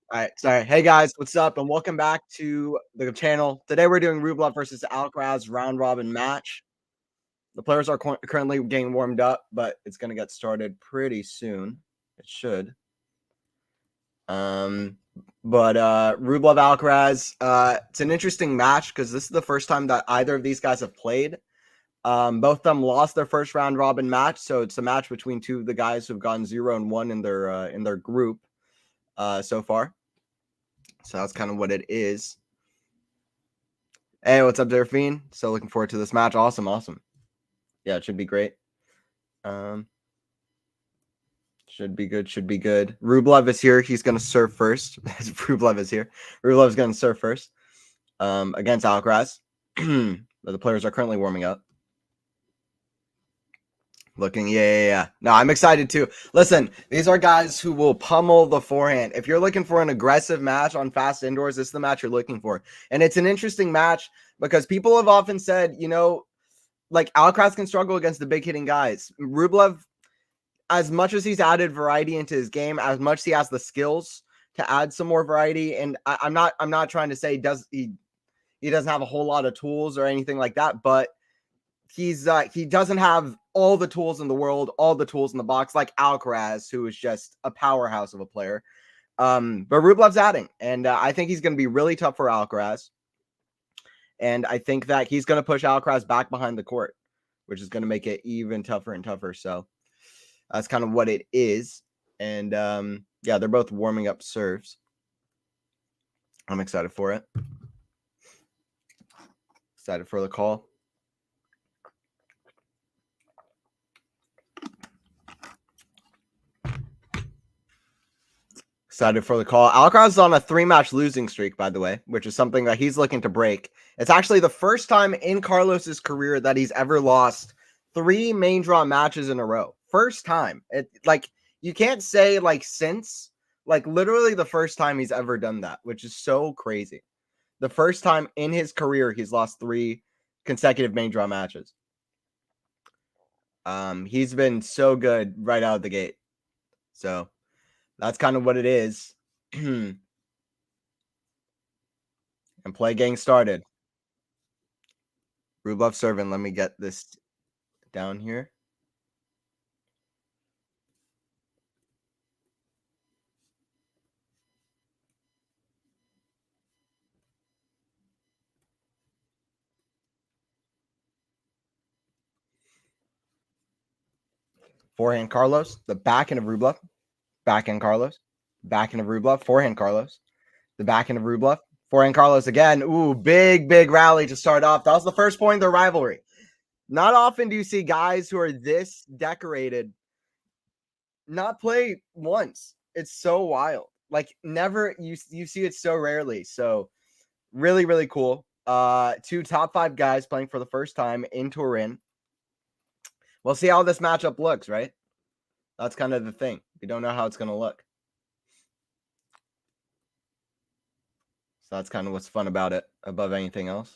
All right, sorry. Hey guys, what's up? And welcome back to the channel. Today we're doing Rublev versus Alcaraz round robin match. The players are currently getting warmed up, but it's going to get started pretty soon. It should. Um, but Rublev Alcaraz, it's an interesting match because this is the first time that either of these guys have played. Both of them lost their first round robin match, so it's a match between two of the guys who've gone 0-1 in their group so far. So that's kind of what it is. Hey, what's up, Delphine? So looking forward to this match. Awesome. Yeah, it should be great. Should be good. Rublev is here. He's going to serve first. Rublev is here. Rublev's going to serve first against Alcaraz. But the players are currently warming up. Looking, yeah. No, I'm excited too. Listen, these are guys who will pummel the forehand. If you're looking for an aggressive match on fast indoors, this is the match you're looking for. And it's an interesting match because people have often said, like Alcaraz can struggle against the big hitting guys. Rublev, as much as he's added variety into his game, as much as he has the skills to add some more variety, and I'm not trying to say he doesn't have a whole lot of tools or anything like that, but he doesn't have all the tools in the world, all the tools in the box like Alcaraz, who is just a powerhouse of a player. But Rublev's adding, and I think he's going to be really tough for Alcaraz. And I think that he's going to push Alcaraz back behind the court, which is going to make it even tougher and tougher. So that's kind of what it is. And yeah, they're both warming up serves. I'm excited for it. Excited for the call. Excited for the call. Alcaraz is on a 3-match losing streak, by the way, which is something that he's looking to break. It's actually the first time in Carlos's career that he's ever lost 3 main draw matches in a row. First time. You can't say since, literally the first time he's ever done that, which is so crazy. The first time in his career he's lost 3 consecutive main draw matches. He's been so good right out of the gate. So that's kind of what it is. And play getting started. Rublev serving. Let me get this down here. Forehand Carlos. The backhand of Rublev. Backhand Carlos. Backhand of Rublev. Forehand Carlos. The backhand of Rublev. Forehand Carlos again. Ooh, big rally to start off. That was the first point of their rivalry. Not often do you see guys who are this decorated not play once. It's so wild. Never, you see it so rarely. So really cool. 2 top 5 guys playing for the first time in Turin. We'll see how this matchup looks, right? That's kind of the thing. We don't know how it's going to look. So that's kind of what's fun about it above anything else.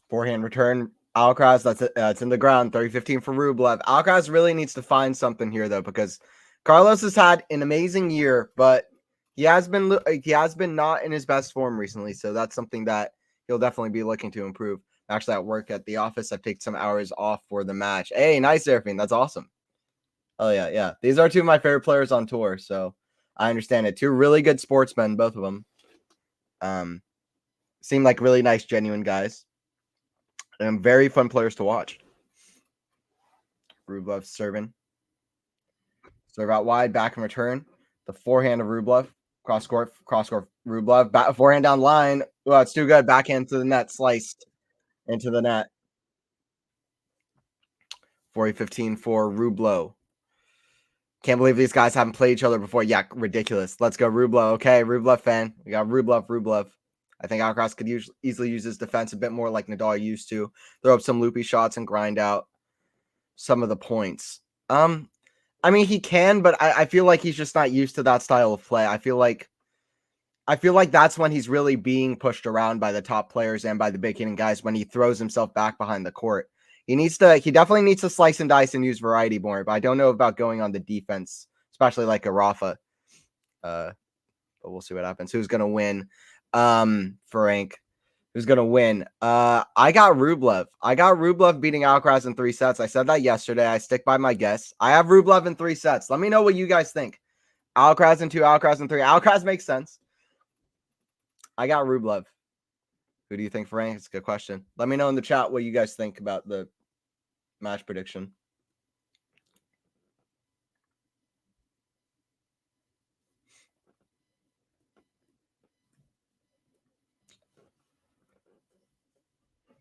Forehand return. Alcaraz, that's in the ground. 30-15 for Rublev. Alcaraz really needs to find something here, though, because Carlos has had an amazing year, but he has been not in his best form recently. So that's something that he'll definitely be looking to improve. Actually, at work at the office, I've taken some hours off for the match. Hey, nice, Serafine. That's awesome. Oh, yeah. These are 2 of my favorite players on tour, so I understand it. 2 really good sportsmen, both of them. Seem like really nice, genuine guys. And very fun players to watch. Rublev serving. Serve out wide, back and return. The forehand of Rublev. Cross court, Rublev. Forehand down line. Oh, it's too good. Backhand to the net, sliced into the net. 40-15 for Rublev. Can't believe these guys haven't played each other before. Yeah, ridiculous. Let's go, Rublev. Okay, Rublev fan. We got Rublev. I think Alcaraz could easily use his defense a bit more like Nadal used to. Throw up some loopy shots and grind out. some of the points. I mean, he can, but I feel like he's just not used to that style of play. I feel like that's when he's really being pushed around by the top players and by the big hitting guys when he throws himself back behind the court. He definitely needs to slice and dice and use variety more, but I don't know about going on the defense, especially like a Rafa. But we'll see what happens. Who's gonna win? Frank. Who's gonna win? I got Rublev. I got Rublev beating Alcaraz in 3 sets. I said that yesterday. I stick by my guess. I have Rublev in 3 sets. Let me know what you guys think. Alcaraz in 2, Alcaraz in 3. Alcaraz makes sense. I got Rublev. Who do you think, Frank? It's a good question. Let me know in the chat what you guys think about the match prediction.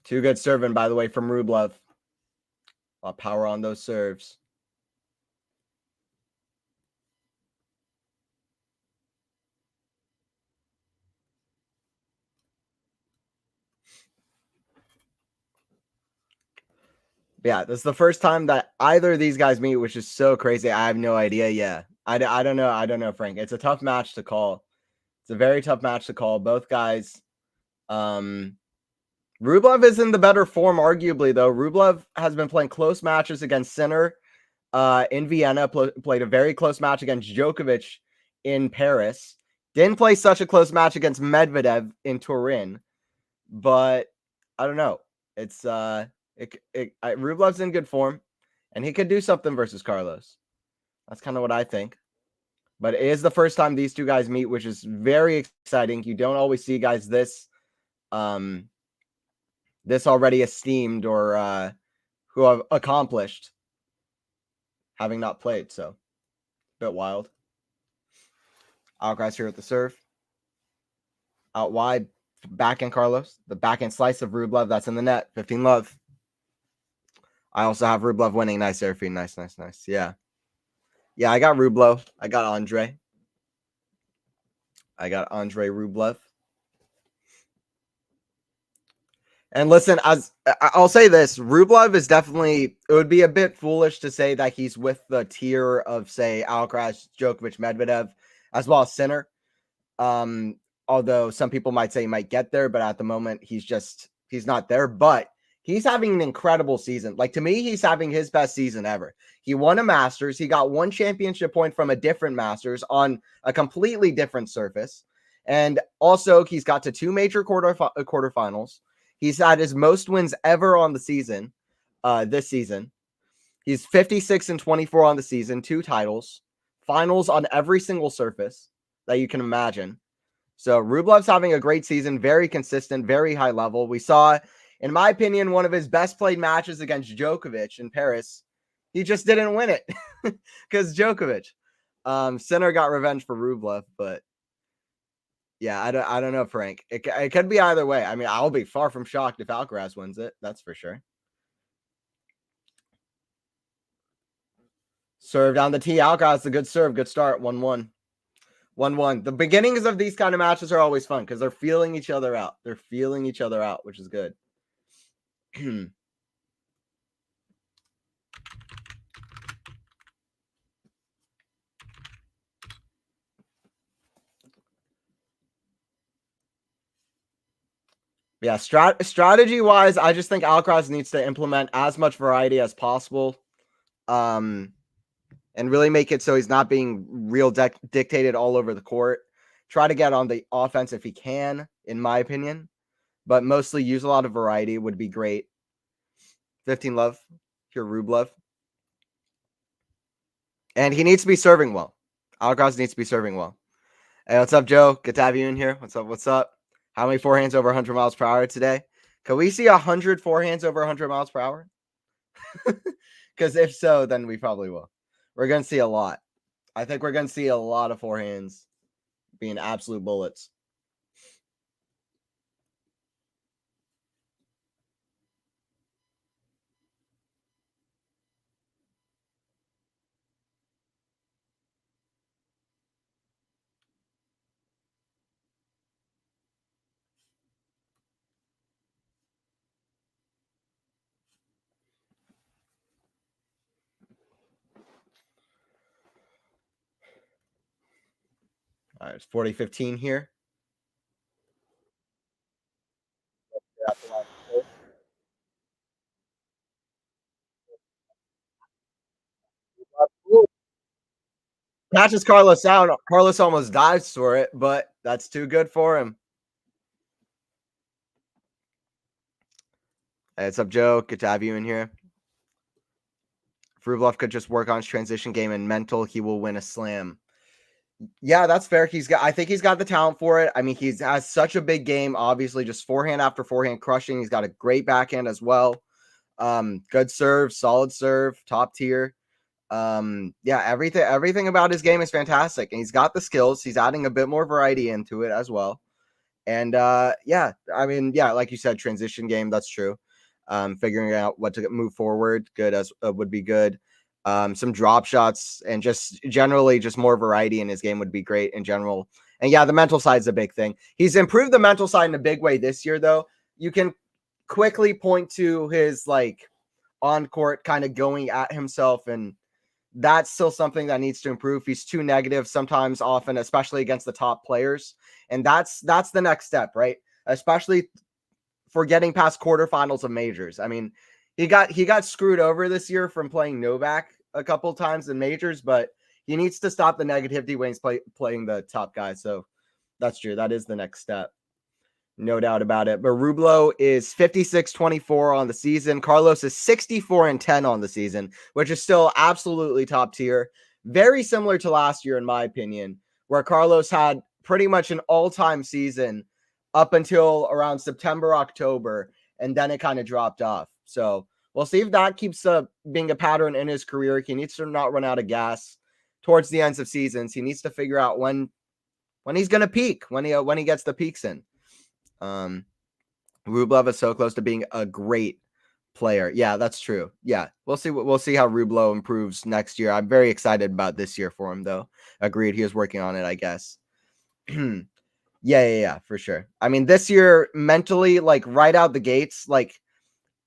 Too good serving, by the way, from Rublev. A lot of power on those serves. Yeah, this is the first time that either of these guys meet, which is so crazy. I have no idea. Yeah, I don't know. I don't know, Frank. It's a tough match to call. It's a very tough match to call. Both guys. Rublev is in the better form, arguably, though. Rublev has been playing close matches against Sinner in Vienna, played a very close match against Djokovic in Paris. Didn't play such a close match against Medvedev in Turin, but I don't know. It's Rublev's in good form, and he could do something versus Carlos. That's kind of what I think. But it is the first time these two guys meet, which is very exciting. You don't always see guys this already esteemed or who have accomplished having not played. So a bit wild. Alcaraz here at the serve. Out wide, backhand Carlos. The backhand slice of Rublev. That's in the net. 15 love. I also have Rublev winning. Nice air feed. Nice. Yeah. Yeah, I got Rublev. I got Andrey. I got Andrey Rublev. And listen, as I'll say this, Rublev is definitely, it would be a bit foolish to say that he's with the tier of, say, Alcaraz, Djokovic, Medvedev, as well as Sinner. Although some people might say he might get there, but at the moment, he's not there. But he's having an incredible season. Like, to me, he's having his best season ever. He won a Masters. He got 1 championship point from a different Masters on a completely different surface. And also, he's got to 2 major quarterfinals. He's had his most wins ever on the season, this season. He's 56-24 on the season, 2 titles, finals on every single surface that you can imagine. So Rublev's having a great season, very consistent, very high level. We saw, in my opinion, one of his best played matches against Djokovic in Paris. He just didn't win it because Djokovic. Sinner got revenge for Rublev, but yeah, I don't know, Frank. It could be either way. I mean, I'll be far from shocked if Alcaraz wins it. That's for sure. Serve down the tee. Alcaraz, a good serve. Good start. 1-1. 1-1. The beginnings of these kind of matches are always fun because they're feeling each other out. They're feeling each other out, which is good. Yeah, strategy-wise, I just think Alcaraz needs to implement as much variety as possible. And really make it so he's not being real dictated all over the court. Try to get on the offense if he can, in my opinion. But mostly use a lot of variety would be great. 15 love. Here, Rublev. And he needs to be serving well. Alcaraz needs to be serving well. Hey, what's up, Joe? Good to have you in here. What's up? How many forehands over 100 miles per hour today? Can we see 100 forehands over 100 miles per hour? Because if so, then we probably will. We're going to see a lot. I think we're going to see a lot of forehands being absolute bullets. All right, it's 40-15 here. Catches Carlos out. Carlos almost dives for it, but that's too good for him. Hey, what's up, Joe? Good to have you in here. If Rublev could just work on his transition game and mental, he will win a slam. Yeah, that's fair. I think he's got the talent for it. I mean, he has such a big game, obviously, just forehand after forehand crushing. He's got a great backhand as well. Good serve, solid serve, top tier. Yeah, everything about his game is fantastic. And he's got the skills. He's adding a bit more variety into it as well. And yeah, I mean, yeah, like you said, transition game, that's true. Figuring out what to move forward, good as would be good. Some drop shots and just generally just more variety in his game would be great in general. And yeah, the mental side is a big thing. He's improved the mental side in a big way this year, though. You can quickly point to his like on court kind of going at himself, and that's still something that needs to improve. He's too negative sometimes, often, especially against the top players. And that's the next step, right? Especially for getting past quarterfinals of majors. I mean, he got screwed over this year from playing Novak a couple times in majors, but he needs to stop the negativity when he's playing the top guy. So that's true. That is the next step. No doubt about it. But Rublev is 56-24 on the season. Carlos is 64-10 on the season, which is still absolutely top tier. Very similar to last year, in my opinion, where Carlos had pretty much an all-time season up until around September, October, and then it kind of dropped off. So we'll see if that keeps being a pattern in his career. He needs to not run out of gas towards the ends of seasons. He needs to figure out when he's going to peak, when he gets the peaks in. Rublev is so close to being a great player. Yeah, that's true. Yeah, we'll see how Rublev improves next year. I'm very excited about this year for him, though. Agreed. He was working on it, I guess. Yeah, for sure. I mean, this year mentally, like right out the gates, like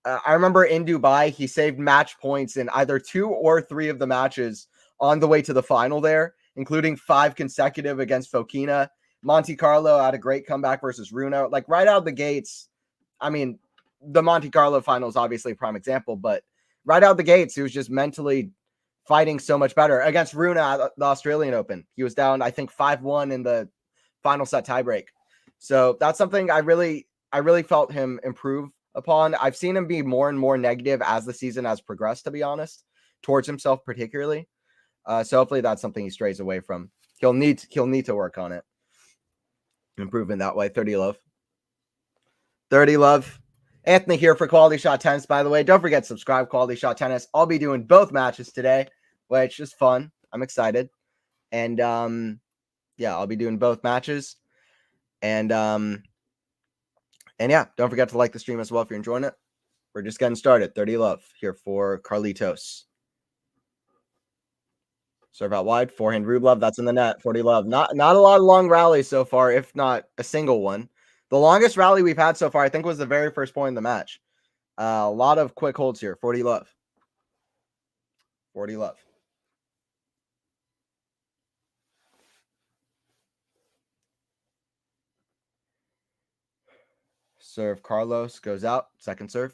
I remember in Dubai, he saved match points in either 2 or 3 of the matches on the way to the final there, including 5 consecutive against Fokina. Monte Carlo had a great comeback versus Runa. Like right out the gates, I mean, the Monte Carlo final is obviously a prime example, but right out the gates, he was just mentally fighting so much better against Runa at the Australian Open. He was down, I think, 5-1 in the final set tiebreak. So that's something I really felt him improve upon. I've seen him be more and more negative as the season has progressed, to be honest, towards himself particularly. So hopefully that's something he strays away from. He'll need to work on it. Improving that way. 30 love. Anthony here for Quality Shot Tennis, by the way. Don't forget to subscribe, Quality Shot Tennis. I'll be doing both matches today, which is fun. I'm excited. And yeah, I'll be doing both matches. And yeah, don't forget to like the stream as well if you're enjoying it. We're just getting started. 30 love here for Carlitos. Serve out wide, forehand Rublev, that's in the net. 40 love. Not a lot of long rallies so far, if not a single one. The longest rally we've had so far, I think, was the very first point in the match. A lot of quick holds here. 40 love. 40 love. Serve Carlos goes out. Second serve.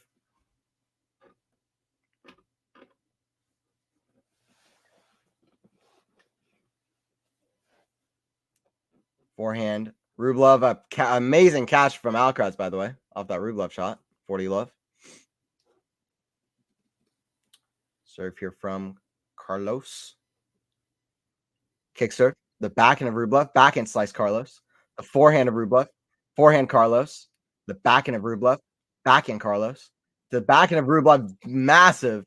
Forehand. Rublev, amazing catch from Alcaraz, by the way, off that Rublev shot. 40 love. Serve here from Carlos. Kick serve. The backhand of Rublev. Backhand slice Carlos. The forehand of Rublev. Forehand Carlos. The backhand of Rublev. Backhand Carlos. The backhand of Rublev. Massive.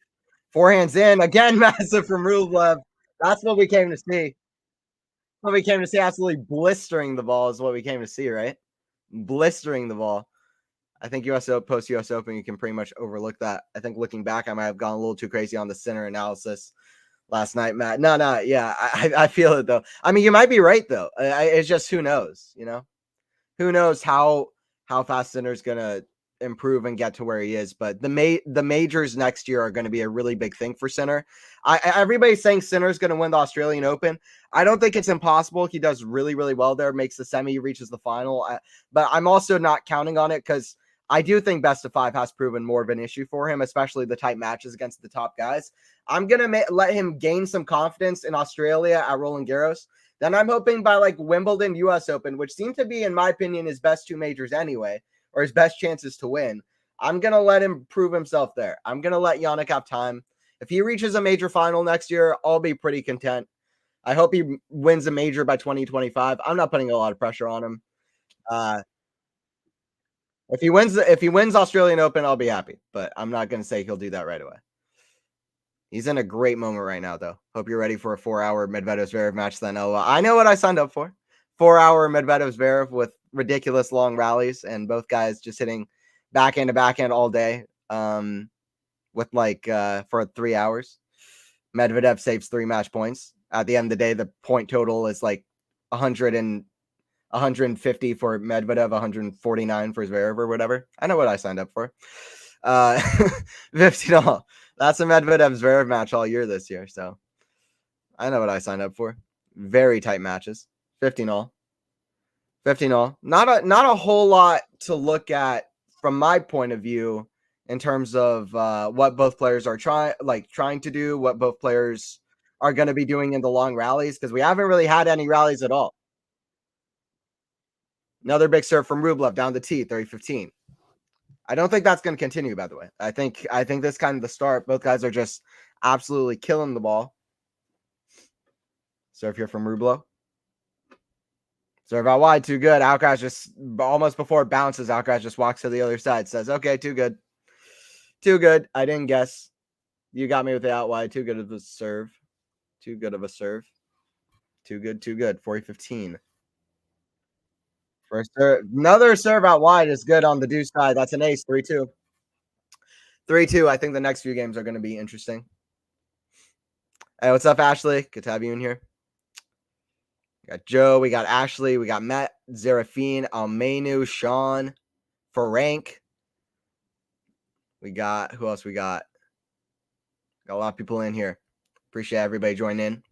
Forehands in. Again, massive from Rublev. That's what we came to see. What we came to see, absolutely blistering the ball is what we came to see, right? Blistering the ball. I think post US Open, you can pretty much overlook that. I think looking back, I might have gone a little too crazy on the center analysis last night, Matt. No, yeah, I feel it though. I mean, you might be right though. It's just who knows, you know? Who knows how fast center's gonna improve and get to where he is. But the majors next year are going to be a really big thing for Sinner. Everybody's saying Sinner's going to win the Australian Open. I don't think it's impossible. He does really, really well there, makes the semi, reaches the final. But I'm also not counting on it because I do think best of 5 has proven more of an issue for him, especially the tight matches against the top guys. I'm going to let him gain some confidence in Australia at Roland Garros. Then I'm hoping by like Wimbledon, US Open, which seem to be, in my opinion, his best 2 majors anyway, or his best chances to win. I'm going to let him prove himself there. I'm going to let Jannik have time. If he reaches a major final next year, I'll be pretty content. I hope he wins a major by 2025. I'm not putting a lot of pressure on him. If he wins Australian Open, I'll be happy, but I'm not going to say he'll do that right away. He's in a great moment right now, though. Hope you're ready for a 4-hour Medvedev-Zverev match then. I know what I signed up for. 4-hour Medvedev-Zverev with ridiculous long rallies and both guys just hitting backhand to backhand all day with for 3 hours. Medvedev saves 3 match points. At the end of the day, the point total is like 150 for Medvedev, 149 for Zverev or whatever. I know what I signed up for. $50. That's a Medvedev Zverev match all year this year. So I know what I signed up for. Very tight matches. 15 all. Not a whole lot to look at from my point of view in terms of what both players are trying to do, what both players are going to be doing in the long rallies, because we haven't really had any rallies at all. Another big serve from Rublev down the tee, 30-15. I don't think that's going to continue, by the way. I think this kind of the start. Both guys are just absolutely killing the ball. Serve here from Rublev. Serve out wide, too good. Alcaraz just, almost before it bounces, Alcaraz just walks to the other side. Says, okay, too good. Too good. I didn't guess. You got me with the out wide. Too good of a serve. Too good of a serve. Too good. 40-15. First serve. Another serve out wide is good on the deuce side. That's an ace. 3-2. 3-2. I think the next few games are going to be interesting. Hey, what's up, Ashley? Good to have you in here. We got Joe. We got Ashley. We got Matt, Zarafine, Almenu, Sean, Frank. We got, who else we got? Got a lot of people in here. Appreciate everybody joining in.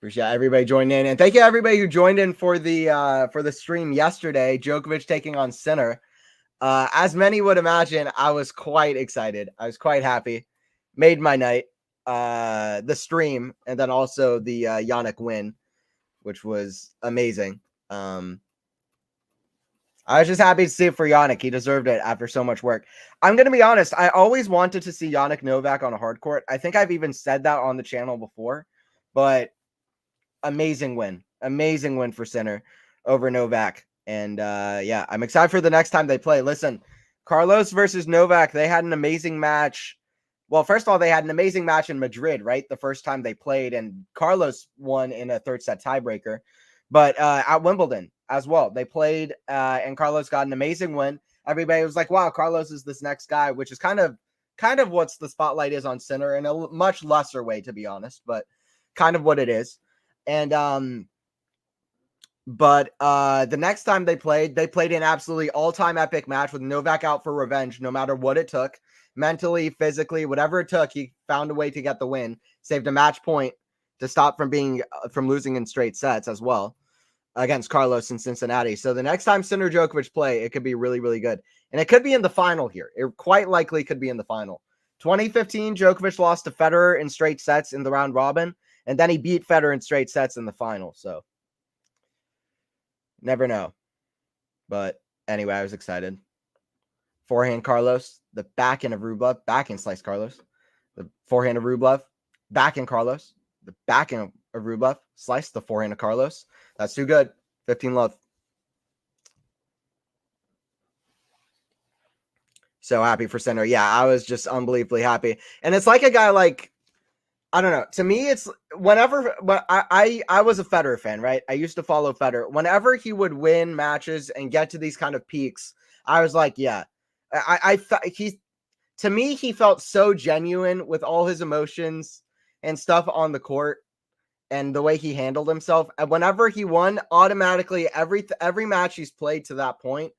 And thank you everybody who joined in for the stream yesterday. Djokovic taking on Sinner. As many would imagine, I was quite excited. I was quite happy. Made my night. The stream and then also the Jannik win, which was amazing. I was just happy to see it for Jannik. He deserved it after so much work. I'm going to be honest. I always wanted to see Jannik Novak on a hard court. I think I've even said that on the channel before, but amazing win for Sinner over Novak. And yeah, I'm excited for the next time they play. Listen, Carlos versus Novak, they had an amazing match. Well, first of all, they had an amazing match in Madrid, right? The first time they played, and Carlos won in a 3rd set tiebreaker. But at Wimbledon as well, they played, and Carlos got an amazing win. Everybody was like, wow, Carlos is this next guy, which is kind of what's the spotlight is on Sinner in a much lesser way, to be honest, but kind of what it is. And but the next time they played an absolutely all-time epic match with Novak out for revenge, no matter what it took, mentally, physically, whatever it took. He found a way to get the win, saved a match point to stop from losing in straight sets as well against Carlos in Cincinnati. So the next time Sinner Djokovic play, it could be really, really good, and it could be in the final here. It quite likely could be in the final. 2015, Djokovic lost to Federer in straight sets in the round robin, and then he beat Federer in straight sets in the final. So never know. But anyway, I was excited. Forehand Carlos, the backhand of Rublev, backhand slice Carlos. The forehand of Rublev, backhand Carlos. The backhand of Rublev, slice the forehand of Carlos. That's too good. 15 love. So happy for Sinner. Yeah, I was just unbelievably happy. And it's like a guy like, I don't know. To me, it's whenever, but I was a Federer fan, right? I used to follow Federer. Whenever he would win matches and get to these kind of peaks, I was like, yeah. I thought to me, he felt so genuine with all his emotions and stuff on the court and the way he handled himself. And whenever he won, automatically every match he's played to that point,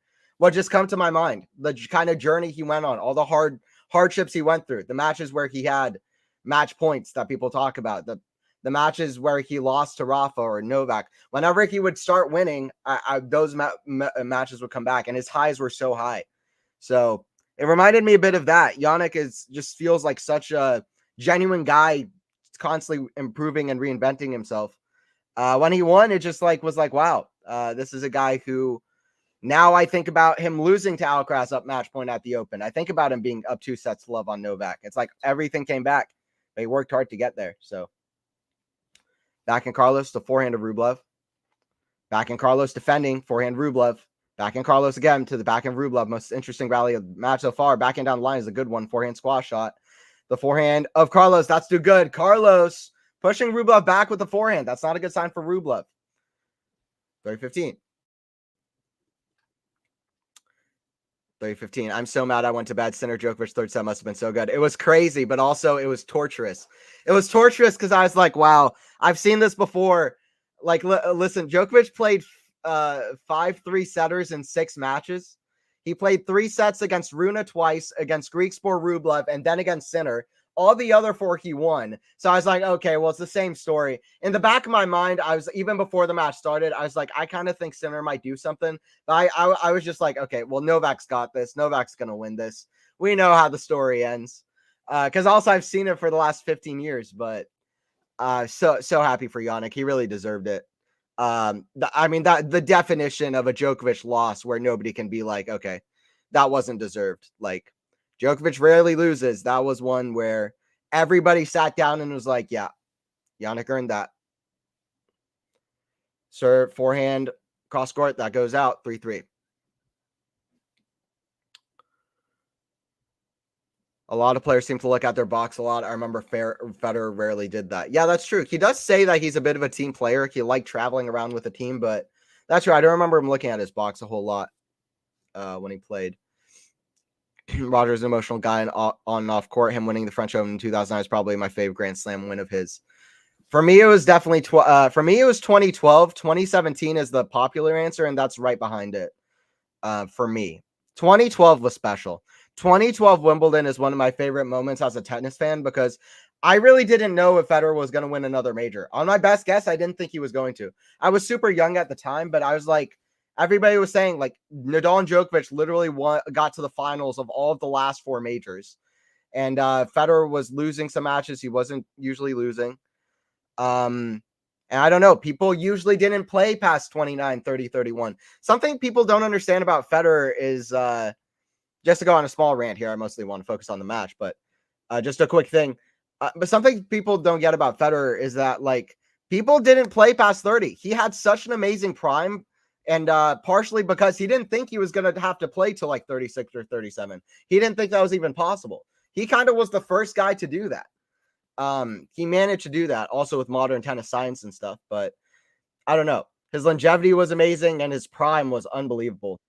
what just come to my mind. The kind of journey he went on, all the hardships he went through, the matches where he had match points that people talk about, the matches where he lost to Rafa or Novak. Whenever he would start winning, those matches would come back, and his highs were so high. So it reminded me a bit of that. Yannick just feels like such a genuine guy, constantly improving and reinventing himself. When he won, it just was like, wow, this is a guy who now I think about him losing to Alcaraz up match point at the Open. I think about him being up 2-0 on Novak. It's like everything came back. But he worked hard to get there. So back in Carlos, the forehand of Rublev. Back in Carlos defending, forehand Rublev. Back in Carlos again to the back end Rublev. Most interesting rally of the match so far. Backing down the line is a good one. Forehand squash shot. The forehand of Carlos. That's too good. Carlos pushing Rublev back with the forehand. That's not a good sign for Rublev. 30-15. 30-15. I'm so mad I went to bed. Sinner Djokovic third set must have been so good. It was crazy, but also it was torturous. It was torturous because I was like, wow, I've seen this before. Like, listen, Djokovic played 5-3 setters in 6 matches. He played 3 sets against Runa twice, against Greek Sport Rublev, and then against Sinner. All the other 4 he won. So I was like, okay, well, it's the same story. In the back of my mind, I was, even before the match started, I was like, I kind of think Sinner might do something. But I was just like, okay, well, Novak's got this. Novak's going to win this. We know how the story ends. Because also I've seen it for the last 15 years. But so happy for Yannick. He really deserved it. The definition of a Djokovic loss where nobody can be like, okay, that wasn't deserved. Like, Djokovic rarely loses. That was one where everybody sat down and was like, yeah, Yannick earned that. Serve, forehand, cross court, that goes out, 3-3. A lot of players seem to look at their box a lot. I remember Federer rarely did that. Yeah, that's true. He does say that he's a bit of a team player. He liked traveling around with the team, but that's true. I don't remember him looking at his box a whole lot when he played. Roger's an emotional guy on and off court. Him winning the French Open in 2009 is probably my favorite Grand Slam win of his. For me, it was definitely 2012. 2017 is the popular answer, and that's right behind it. For me, 2012 was special. 2012 Wimbledon is one of my favorite moments as a tennis fan because I really didn't know if Federer was going to win another major. On my best guess, I didn't think he was going to. I was super young at the time, but I was like, everybody was saying like Nadal and Djokovic literally got to the finals of all of the last 4 majors. And Federer was losing some matches he wasn't usually losing. And I don't know, people usually didn't play past 29, 30, 31. Something people don't understand about Federer is just to go on a small rant here. I mostly want to focus on the match, but just a quick thing. But something people don't get about Federer is that like people didn't play past 30. He had such an amazing prime. And partially because he didn't think he was going to have to play till like 36 or 37. He didn't think that was even possible. He kind of was the first guy to do that. He managed to do that also with modern tennis science and stuff. But I don't know. His longevity was amazing and his prime was unbelievable.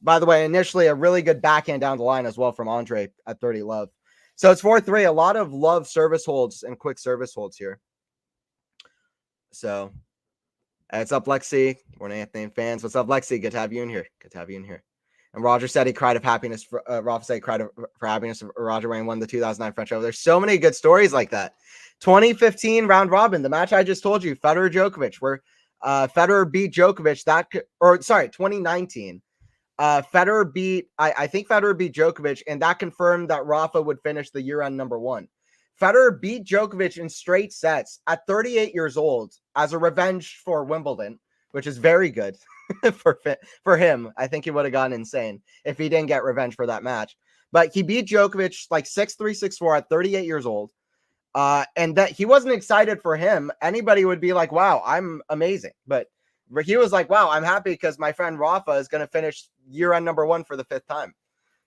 By the way, initially a really good backhand down the line as well from Andrey at 30 love. So it's 4-3. A lot of love service holds and quick service holds here. So it's up, Lexi. We're Anthony fans. What's up, Lexi? Good to have you in here. Good to have you in here. And Roger said he cried of happiness. Rafa said he cried for happiness. Roger Wayne won the 2009 French Open. There's so many good stories like that. 2015 round robin, the match I just told you, Federer Djokovic, where Federer beat Djokovic. 2019. Federer beat, I think Federer beat Djokovic, and that confirmed that Rafa would finish the year-end number 1. Federer beat Djokovic in straight sets at 38 years old as a revenge for Wimbledon, which is very good for him. I think he would have gone insane if he didn't get revenge for that match. But he beat Djokovic like 6-3, 6-4 at 38 years old. And that he wasn't excited for him. Anybody would be like, wow, I'm amazing. But he was like, wow, I'm happy because my friend Rafa is going to finish year-end number 1 for the 5th time.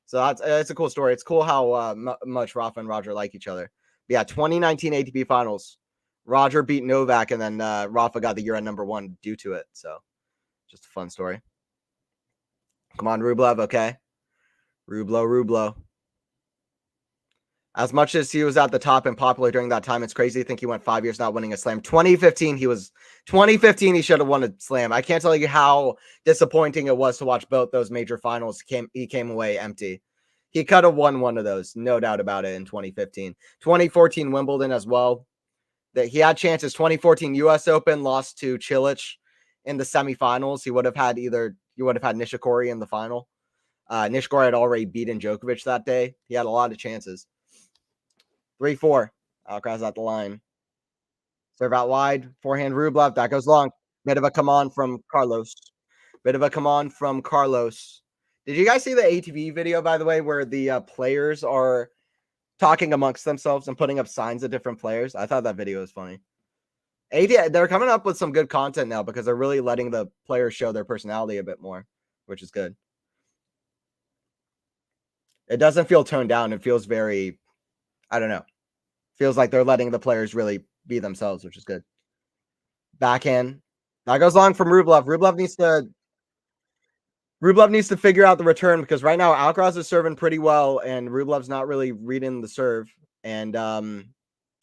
So it's a cool story. It's cool how much Rafa and Roger like each other. But yeah, 2019 ATP Finals. Roger beat Novak, and then Rafa got the year-end number 1 due to it. So just a fun story. Come on, Rublev, okay? Rublo. As much as he was at the top and popular during that time, it's crazy to think he went 5 years not winning a slam. 2015, he should have won a slam. I can't tell you how disappointing it was to watch both those major finals. He came away empty. He could have won one of those, no doubt about it, in 2015. 2014 Wimbledon as well. That he had chances. 2014 US Open, lost to Cilic in the semifinals. He would have had Nishikori in the final. Nishikori had already beaten Djokovic that day. He had a lot of chances. 3-4. Alcaraz at the line. Serve out wide. Forehand Rublev. That goes long. Bit of a come on from Carlos. Did you guys see the ATP video, by the way, where the players are talking amongst themselves and putting up signs of different players? I thought that video was funny. They're coming up with some good content now because they're really letting the players show their personality a bit more, which is good. It doesn't feel toned down. It feels very, I don't know. Feels like they're letting the players really be themselves, which is good. Backhand. That goes long from Rublev. Rublev needs to figure out the return because right now Alcaraz is serving pretty well and Rublev's not really reading the serve. And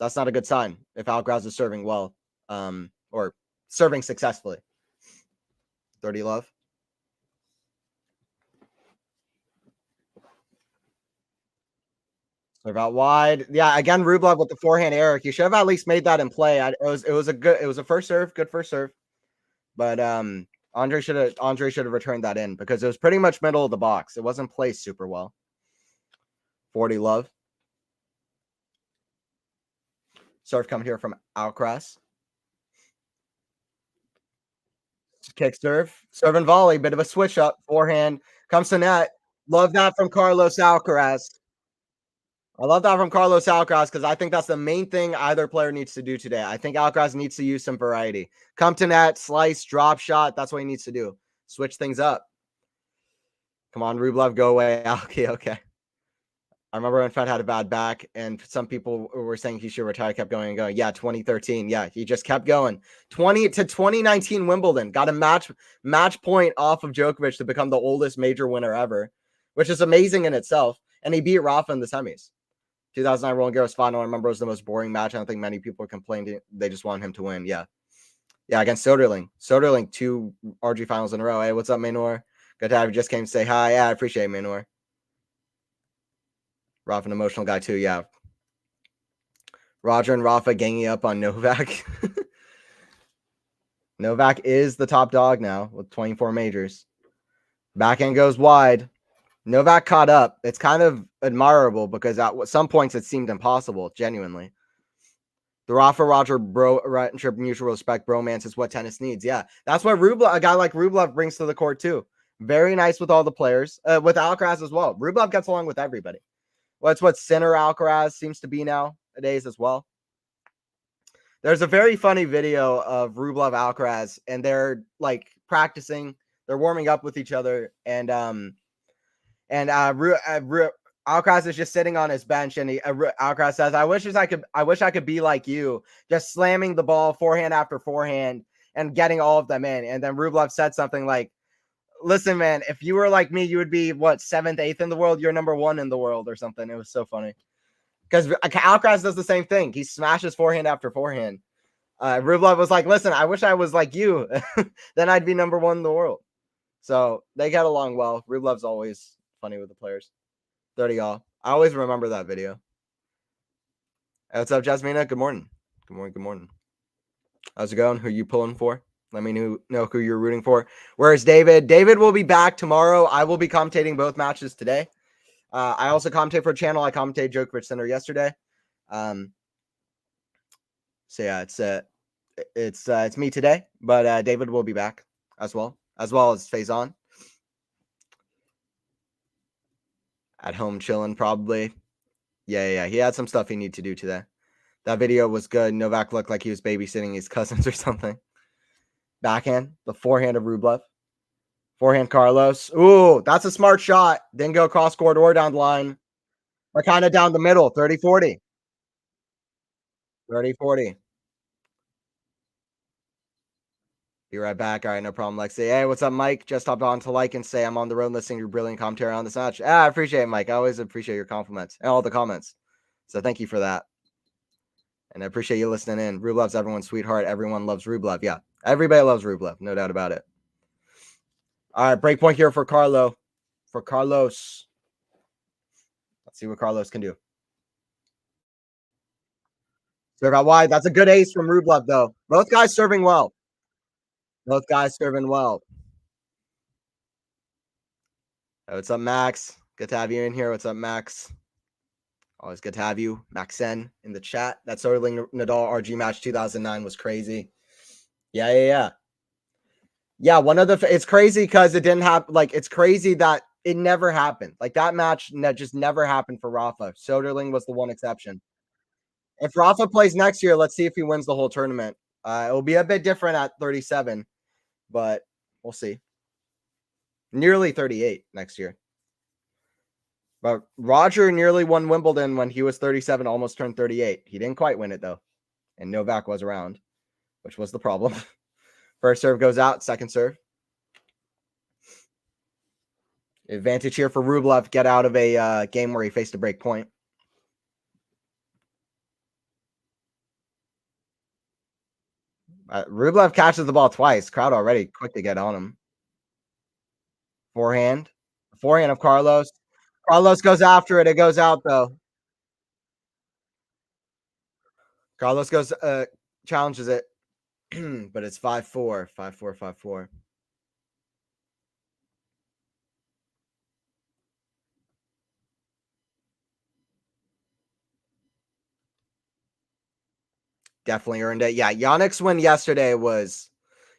that's not a good sign if Alcaraz is serving well or serving successfully. 30 love. Serve out wide. Yeah, again, Rublev with the forehand error. He should have at least made that in play. It was a first serve, good first serve. But Andrey should have returned that in because it was pretty much middle of the box. It wasn't placed super well. 40 love. Serve coming here from Alcaraz. Kick serve. Serve and volley. Bit of a switch up. Forehand. Comes to net. Love that from Carlos Alcaraz. I love that from Carlos Alcaraz because I think that's the main thing either player needs to do today. I think Alcaraz needs to use some variety. Come to net, slice, drop shot. That's what he needs to do. Switch things up. Come on, Rublev, go away. Okay. I remember when Fed had a bad back and some people were saying he should retire, kept going and going. Yeah, 2013. Yeah, he just kept going. 2019 Wimbledon. Got a match point off of Djokovic to become the oldest major winner ever, which is amazing in itself. And he beat Rafa in the semis. 2009 Roland Garros final. I remember it was the most boring match. I don't think many people complained. They just wanted him to win. Yeah, against Soderling. 2 RG finals in a row. Hey, what's up, Maynor? Good to have you. Just came to say hi. Yeah, I appreciate it, Maynor. Rafa, an emotional guy too. Yeah. Roger and Rafa ganging up on Novak. Novak is the top dog now with 24 majors. Backhand goes wide. Novak caught up. It's kind of admirable because at some points it seemed impossible, genuinely. The Rafa Roger mutual respect bromance is what tennis needs. Yeah, that's what a guy like Rublev brings to the court too. Very nice with all the players, with Alcaraz as well. Rublev gets along with everybody. Well, that's what Sinner Alcaraz seems to be nowadays as well. There's a very funny video of Rublev Alcaraz, and they're like practicing. They're warming up with each other, and Alcaraz is just sitting on his bench, and Alcaraz says, I wish I could be like you, just slamming the ball forehand after forehand and getting all of them in. And then Rublev said something like, listen, man, if you were like me, you would be what, 7th, 8th in the world? You're number 1 in the world or something. It was so funny because Alcaraz does the same thing. He smashes forehand after forehand. Rublev was like, listen, I wish I was like you. Then I'd be number 1 in the world. So they get along well. Rublev's always funny with the players. 30 all. I always remember that video. Hey, what's up, Jasmina? Good morning. Good morning. How's it going? Who are you pulling for? Let me know who you're rooting for. Where's David? David will be back tomorrow. I will be commentating both matches today. I also commentate for a channel. I commentated Djokovic Center yesterday. So yeah, it's me today, but David will be back as well as Faison. At home chilling, probably. Yeah. He had some stuff he needed to do today. That video was good. Novak looked like he was babysitting his cousins or something. Backhand, the forehand of Rublev. Forehand Carlos. Ooh, that's a smart shot. Didn't go cross court or down the line. Or kind of down the middle. 30-40. 30-40. Be right back. All right, no problem, Lexi. Hey, what's up, Mike? Just hopped on to like and say I'm on the road listening to your brilliant commentary on this match. I appreciate it, Mike. I always appreciate your compliments and all the comments. So thank you for that. And I appreciate you listening in. Rublev's everyone's sweetheart. Everyone loves Rublev. Yeah, everybody loves Rublev. No doubt about it. All right, break point here for Carlos. Let's see what Carlos can do. Serve out wide. That's a good ace from Rublev, though. Both guys serving well. Both guys serving well. Hey, what's up, Max? Good to have you in here. What's up, Max? Always good to have you, Maxen, in the chat. That Sterling Nadal RG match 2009 was crazy. Yeah. Yeah, it's crazy because it didn't happen. Like, it's crazy that it never happened. Like, that match just never happened for Rafa. Soderling was the one exception. If Rafa plays next year, let's see if he wins the whole tournament. It will be a bit different at 37, but we'll see. Nearly 38 next year. But Roger nearly won Wimbledon when he was 37, almost turned 38. He didn't quite win it, though. And Novak was around, which was the problem. First serve goes out, second serve. Advantage here for Rublev. Get out of a game where he faced a break point. Rublev catches the ball twice. Crowd already quick to get on him. Forehand of Carlos. Carlos goes after it. It goes out, though. Carlos goes, challenges it. But it's 5-4. 5-4, 5-4. Definitely earned it. Yeah, Yannick's win yesterday was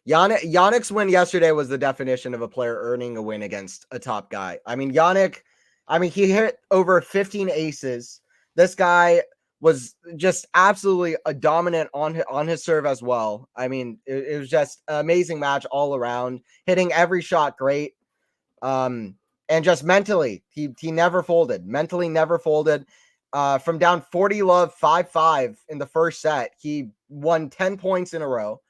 the definition of a player earning a win against a top guy. I mean, Yannick, he hit over 15 aces. This guy was just absolutely a dominant on his serve as well. I mean, it was just an amazing match all around, hitting every shot great. And just mentally, he never folded. Mentally never folded. From down 40-love 5-5 in the first set, he won 10 points in a row.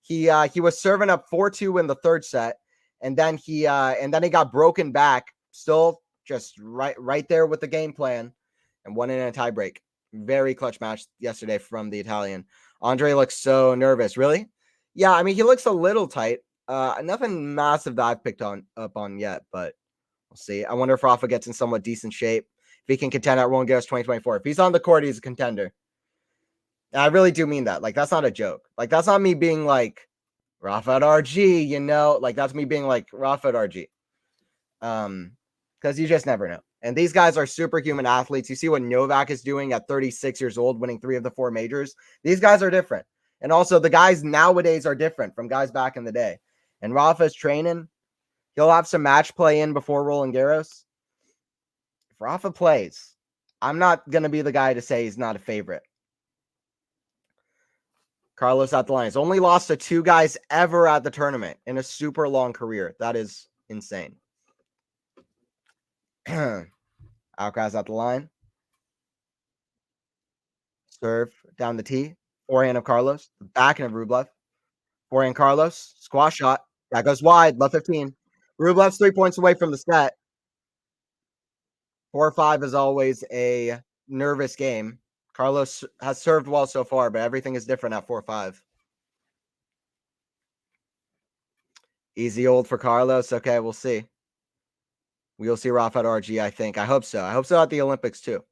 He was serving up 4-2 in the third set, and then he got broken back, still just right there with the game plan, and won in a tiebreak. Very clutch match yesterday from the Italian. Andrey looks so nervous. Really? Yeah, I mean, he looks a little tight. Nothing massive that I've picked up on yet, but we'll see. I wonder if Rafa gets in somewhat decent shape. If he can contend at Roland Garros 2024. If he's on the court, he's a contender. And I really do mean that. Like, that's not a joke. Like, that's not me being like, Rafa at RG, you know? Like, that's me being like, Rafa at RG. Because you just never know. And these guys are superhuman athletes. You see what Novak is doing at 36 years old, winning 3 of the 4 majors. These guys are different. And also, the guys nowadays are different from guys back in the day. And Rafa's training. He'll have some match play in before Roland Garros. If Rafa plays, I'm not going to be the guy to say he's not a favorite. Carlos at the line. He's only lost to 2 guys ever at the tournament in a super long career. That is insane. Alcaraz at the line. Serve down the tee. Forehand of Carlos. Backhand of Rublev. Forehand Carlos. Squash shot. That goes wide. Love 15. Rublev's 3 points away from the set. 4-5 is always a nervous game. Carlos has served well so far, but everything is different at 4-5. Easy old for Carlos. Okay, we'll see. We'll see Rafa at RG, I think. I hope so. I hope so at the Olympics, too.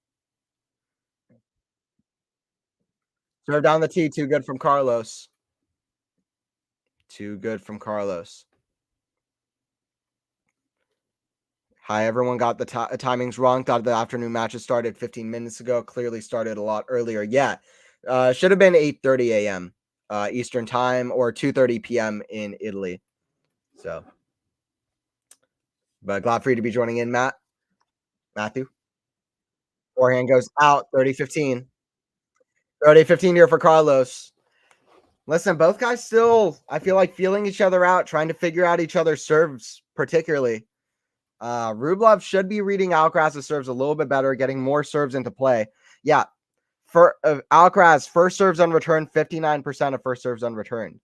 Serve down the tee. Too good from Carlos. Too good from Carlos. Hi, everyone got the timings wrong. Thought the afternoon matches started 15 minutes ago. Clearly started a lot earlier. Yeah. Should have been 8:30 a.m. Eastern time or 2:30 p.m. in Italy. So, but glad for you to be joining in, Matthew. Forehand goes out, 30-15. 30-15 here for Carlos. Listen, both guys still, I feel like, feeling each other out, trying to figure out each other's serves, particularly. Rublev should be reading Alcaraz's serves a little bit better, getting more serves into play. Yeah, for Alcaraz, first serves unreturned, 59% of first serves unreturned.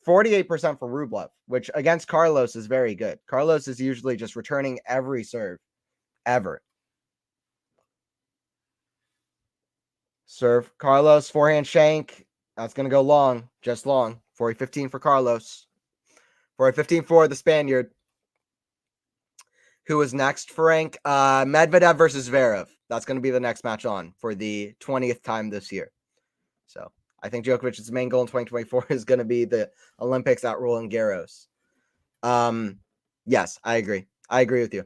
48% for Rublev, which against Carlos is very good. Carlos is usually just returning every serve, ever. Serve. Carlos, forehand shank. That's going to go long, just long. 40-15 for Carlos. 40-15 for the Spaniard. Who is next, Frank? Medvedev versus Zverev. That's going to be the next match on for the 20th time this year. So I think Djokovic's main goal in 2024 is going to be the Olympics at Roland Garros. Yes, I agree. I agree with you.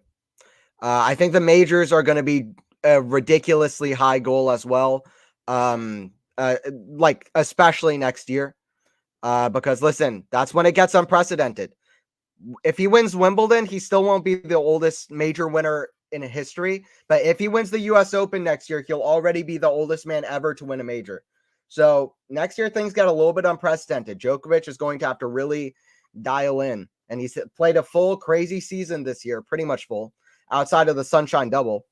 I think the majors are going to be a ridiculously high goal as well. Like especially next year. Because listen, that's when it gets unprecedented. If he wins Wimbledon, he still won't be the oldest major winner in history. But if he wins the US Open next year, he'll already be the oldest man ever to win a major. So next year, things get a little bit unprecedented. Djokovic is going to have to really dial in. And he's played a full crazy season this year, pretty much full, outside of the Sunshine Double.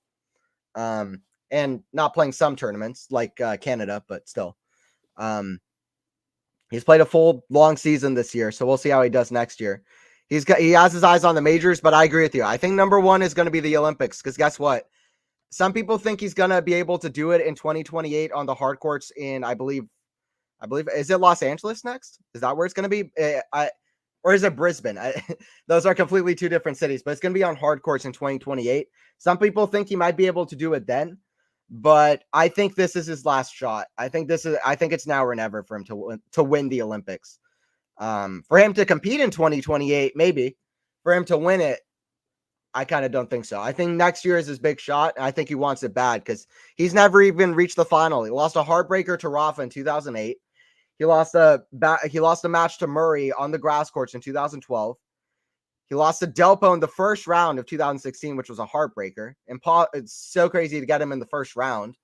And not playing some tournaments like Canada, but still. He's played a full long season this year, so we'll see how he does next year. He has his eyes on the majors, but I agree with you. I think number one is going to be the Olympics because guess what? Some people think he's going to be able to do it in 2028 on the hard courts in I believe is it Los Angeles next? Is that where it's going to be? Or is it Brisbane? Those are completely two different cities, but it's going to be on hard courts in 2028. Some people think he might be able to do it then, but I think this is his last shot. I think it's now or never for him to win the Olympics. For him to compete in 2028, maybe. For him to win it, I kind of don't think so. I think next year is his big shot. And I think he wants it bad because he's never even reached the final. He lost a heartbreaker to Rafa in 2008. He lost a match to Murray on the grass courts in 2012. He lost to Delpo in the first round of 2016, which was a heartbreaker. And it's so crazy to get him in the first round.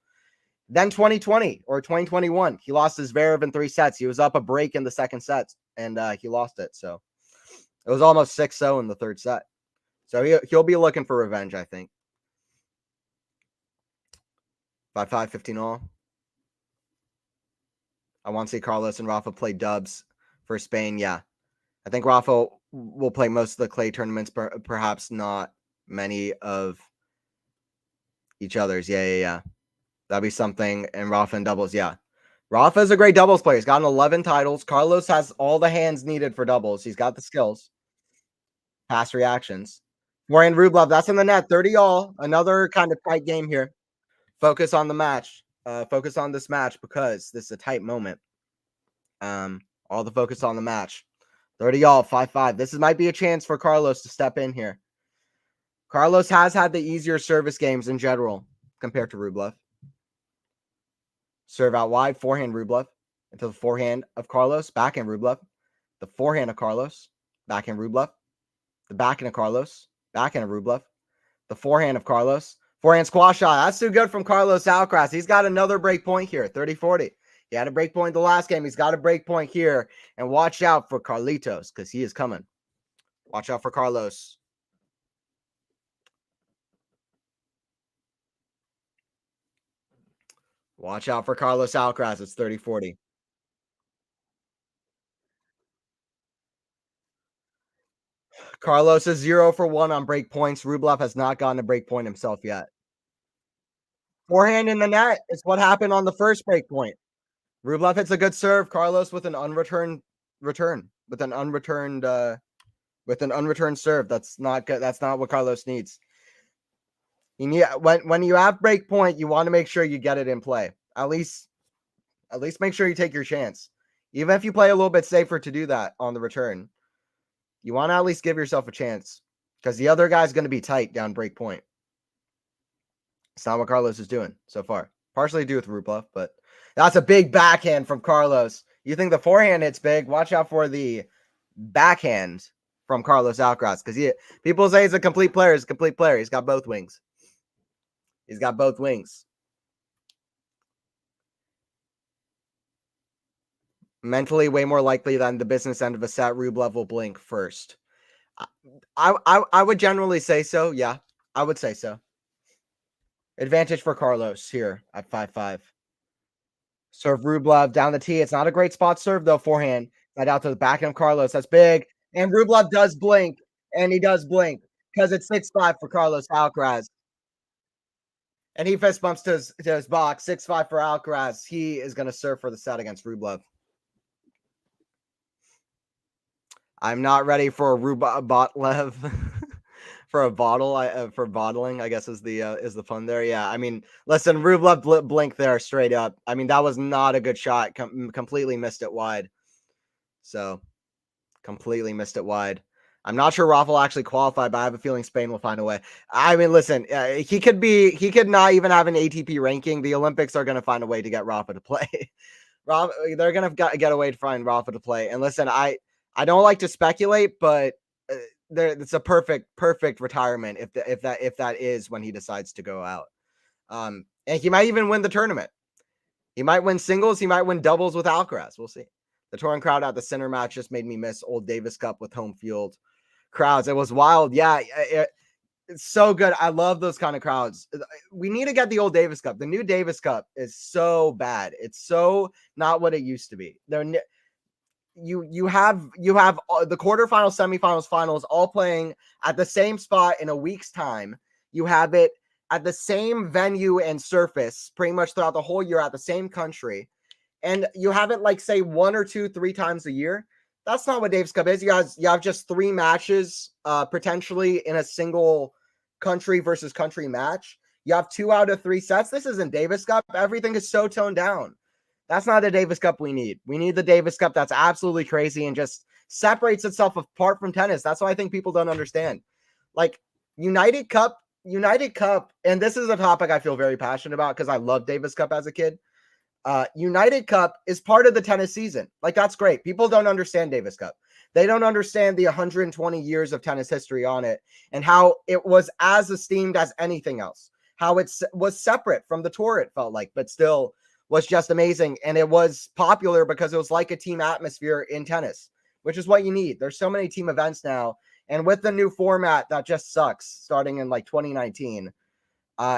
Then 2020 or 2021, he lost his Zverev in 3 sets. He was up a break in the second set, and he lost it. So it was almost 6-0 in the third set. So he'll be looking for revenge, I think. 5-5, 15 all. I want to see Carlos and Rafa play dubs for Spain. Yeah. I think Rafa will play most of the clay tournaments, perhaps not many of each other's. Yeah. That'd be something. And Rafa in doubles. Yeah. Rafa is a great doubles player. He's gotten 11 titles. Carlos has all the hands needed for doubles. He's got the skills. Fast reactions. Warren Rublev, that's in the net. 30 all. Another kind of tight game here. Focus on the match. Focus on this match because this is a tight moment. All the focus on the match. 30 all, 5-5. This might be a chance for Carlos to step in here. Carlos has had the easier service games in general compared to Rublev. Serve out wide, forehand Rublev into the forehand of Carlos, backhand Rublev. The forehand of Carlos, backhand Rublev. The backhand of Carlos, backhand of Rublev. The forehand of Carlos, forehand squash shot. That's too good from Carlos Alcaraz. He's got another break point here, 30-40. He had a break point the last game. He's got a break point here. And watch out for Carlitos because he is coming. Watch out for Carlos. Watch out for Carlos Alcaraz. It's 30-40. Carlos is 0 for 1 on break points. Rublev has not gotten a break point himself yet. Forehand in the net is what happened on the first break point. Rublev hits a good serve. Carlos with an unreturned return, with an unreturned serve. That's not good. That's not what Carlos needs. When you have break point, you want to make sure you get it in play. At least make sure you take your chance. Even if you play a little bit safer to do that on the return, you want to at least give yourself a chance because the other guy's going to be tight down break point. It's not what Carlos is doing so far. Partially to do with Rublev, but that's a big backhand from Carlos. You think the forehand hits big? Watch out for the backhand from Carlos Alcaraz because people say he's a complete player. He's a complete player. He's got both wings. He's got both wings. Mentally, way more likely than the business end of a set, Rublev will blink first. I would generally say so. Yeah, I would say so. Advantage for Carlos here at 5-5. Serve Rublev down the tee. It's not a great spot serve, though, forehand. Right out to the back of Carlos. That's big. And Rublev does blink. And he does blink because it's 6-5 for Carlos Alcaraz. And he fist bumps to his box. 6-5 for Alcaraz. He is going to serve for the set against Rublev. I'm not ready for a Rublev for a bottle. For bottling, I guess is the fun there. Yeah, I mean, listen, Rublev blink there straight up. I mean, that was not a good shot. Completely missed it wide. So completely missed it wide. I'm not sure Rafa will actually qualify, but I have a feeling Spain will find a way. I mean, listen, he could not even have an ATP ranking. The Olympics are going to find a way to get Rafa to play. Rafa, they're going to get a way to find Rafa to play. And listen, I don't like to speculate, but it's a perfect retirement if that is when he decides to go out. And he might even win the tournament. He might win singles. He might win doubles with Alcaraz. We'll see. The Turin crowd at the center match just made me miss old Davis Cup with home field crowds. It was wild. Yeah, it's so good. I love those kind of crowds. We need to get the old Davis Cup. The new Davis Cup is so bad. It's so not what it used to be. You have the quarterfinals, semifinals, finals all playing at the same spot in a week's time. You have it at the same venue and surface pretty much throughout the whole year at the same country. And you have it like say 1 or 2, 3 times a year. That's not what Davis Cup is. You have just 3 matches potentially in a single country versus country match. You have 2 out of 3 sets. This isn't Davis Cup. Everything is so toned down. That's not the Davis Cup we need. We need the Davis Cup that's absolutely crazy and just separates itself apart from tennis. That's what I think people don't understand. Like United Cup, and this is a topic I feel very passionate about because I loved Davis Cup as a kid. United Cup is part of the tennis season. Like, that's great. People don't understand Davis Cup. They don't understand the 120 years of tennis history on it and how it was as esteemed as anything else, how it was separate from the tour, it felt like, but still was just amazing. And it was popular because it was like a team atmosphere in tennis, which is what you need. There's so many team events now. And with the new format that just sucks starting in like 2019,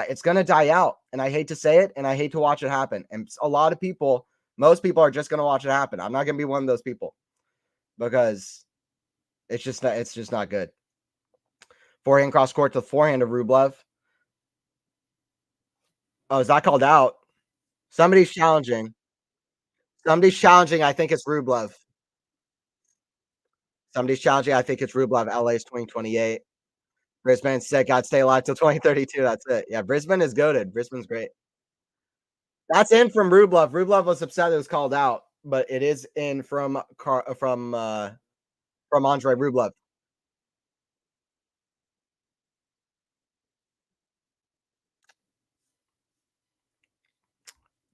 it's going to die out. And I hate to say it, and I hate to watch it happen. And a lot of people, most people are just going to watch it happen. I'm not going to be one of those people because it's just not good. Forehand cross court to the forehand of Rublev. Oh, is that called out? Somebody's challenging. I think it's Rublev. Somebody's challenging. I think it's Rublev. LA's 2028. Brisbane's sick. Got to stay alive till 2032. That's it. Yeah, Brisbane is goated. Brisbane's great. That's in from Rublev. Rublev was upset it was called out, but it is in from Andrey Rublev.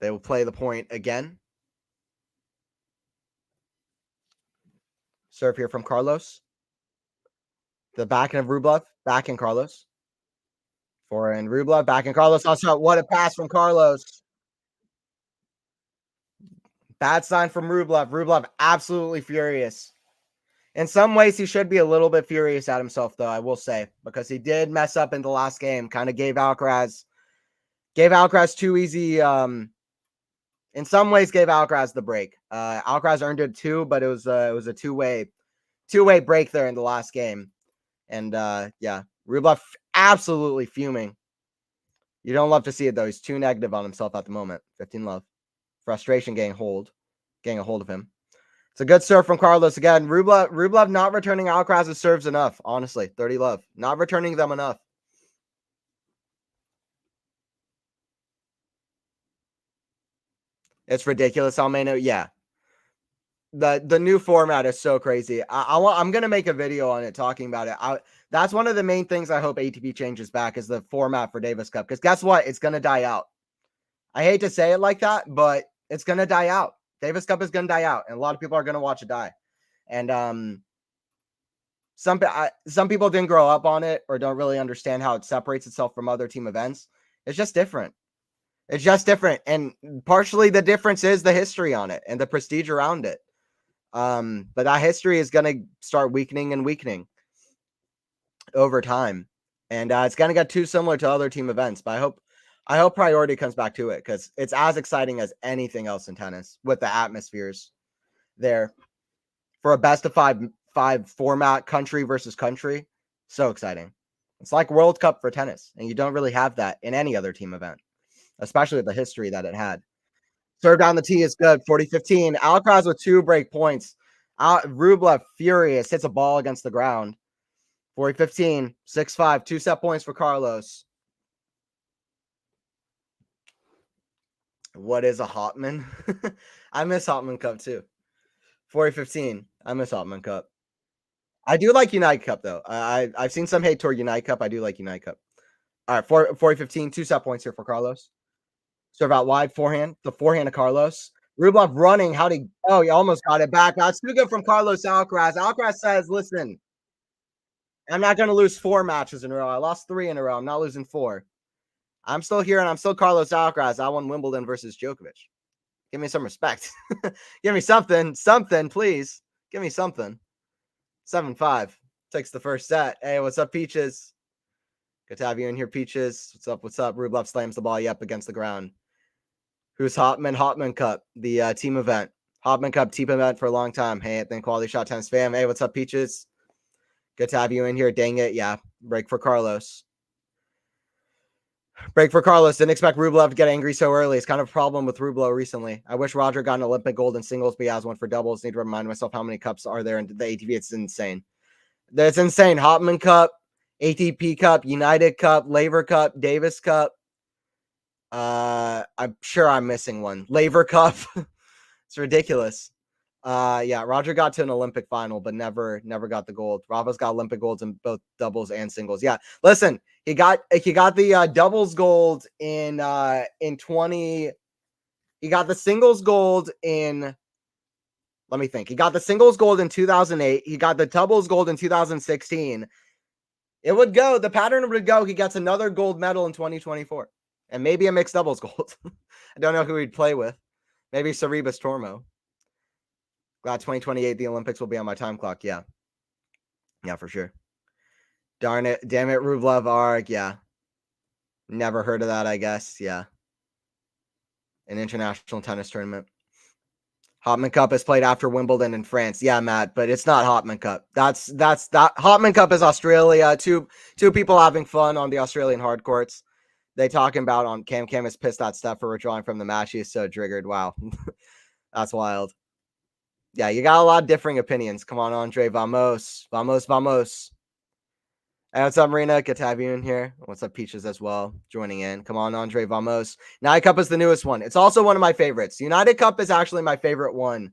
They will play the point again. Serve here from Carlos. The backhand of Rublev. Backhand Carlos. Forehand Rublev. Backhand Carlos. Also, what a pass from Carlos. Bad sign from Rublev. Rublev absolutely furious. In some ways, he should be a little bit furious at himself, though, I will say, because he did mess up in the last game. Kind of gave Alcaraz too easy. In some ways, gave Alcaraz the break. Alcaraz earned it too, but it was a two-way break there in the last game. And yeah, Rublev absolutely fuming. You don't love to see it, though. He's too negative on himself at the moment. 15 love. Frustration getting a hold of him. It's a good serve from Carlos again. Rublev not returning Alcaraz's serves enough, honestly. 30 love. Not returning them enough. It's ridiculous, Almeno. Yeah. The new format is so crazy. I'm going to make a video on it talking about it. That's one of the main things I hope ATP changes back is the format for Davis Cup. Because guess what? It's going to die out. I hate to say it like that, but it's going to die out. Davis Cup is going to die out, and a lot of people are going to watch it die. And some people didn't grow up on it or don't really understand how it separates itself from other team events. It's just different. It's just different. And partially the difference is the history on it and the prestige around it. But that history is going to start weakening and weakening over time. And it's going to get too similar to other team events. But I hope priority comes back to it because it's as exciting as anything else in tennis with the atmospheres there for a best of five format, country versus country. So exciting. It's like World Cup for tennis, and you don't really have that in any other team event, especially the history that it had. Serve down the tee is good. 40-15. Alcaraz with 2 break points. Rublev furious hits a ball against the ground. 40-15. 6-5. 2 set points for Carlos. What is a Hopman? I miss Hopman Cup too. 40-15. I miss Hopman Cup. I do like United Cup though. I've seen some hate toward United Cup. I do like United Cup. All right, 40-15. 2 set points here for Carlos. Serve out wide, forehand. The forehand of Carlos. Rublev running. Oh, he almost got it back. That's too good from Carlos Alcaraz. Alcaraz says, listen, I'm not going to lose 4 matches in a row. I lost 3 in a row. I'm not losing 4. I'm still here, and I'm still Carlos Alcaraz. I won Wimbledon versus Djokovic. Give me some respect. Give me something. Something, please. Give me something. 7-5. Takes the first set. Hey, what's up, Peaches? Good to have you in here, Peaches. What's up? What's up? Rublev slams the ball up against the ground. Who's Hopman? Hopman Cup, the team event. Hopman Cup team event for a long time. Hey, then Quality Shot Tennis fam. Hey, what's up, Peaches? Good to have you in here. Dang it. Yeah. Break for Carlos. Break for Carlos. Didn't expect Rublev to get angry so early. It's kind of a problem with Rublev recently. I wish Roger got an Olympic gold in singles, but he has one for doubles. Need to remind myself how many cups are there in the ATP. It's insane. That's insane. Hopman Cup, ATP Cup, United Cup, Laver Cup, Davis Cup. I'm sure I'm missing one. Laver Cup. It's ridiculous. Yeah, Roger got to an Olympic final, but never got the gold. Rafa's got Olympic golds in both doubles and singles. Yeah, listen, he got the doubles gold in 20. He got the singles gold in. Let me think. He got the singles gold in 2008. He got the doubles gold in 2016. It would go. The pattern would go. He gets another gold medal in 2024, and maybe a mixed doubles gold. I don't know who he'd play with. Maybe Sorribes Tormo. Glad 2028 the Olympics will be on my time clock. Yeah. Yeah, for sure. Darn it. Damn it, Rublev arg. Yeah. Never heard of that, I guess. Yeah. An international tennis tournament. Hopman Cup is played after Wimbledon in France. Yeah, Matt, but it's not Hopman Cup. That's that Hopman Cup is Australia. Two people having fun on the Australian hard courts. They talking about on Cam is pissed at Steph for withdrawing from the match. He's so triggered. Wow. That's wild. Yeah, you got a lot of differing opinions. Come on, Andrey. Vamos. Hey, what's up, Marina? Good to have you in here. What's up, Peaches, as well, joining in. Come on, Andrey. Vamos. United Cup is the newest one. It's also one of my favorites. United Cup is actually my favorite one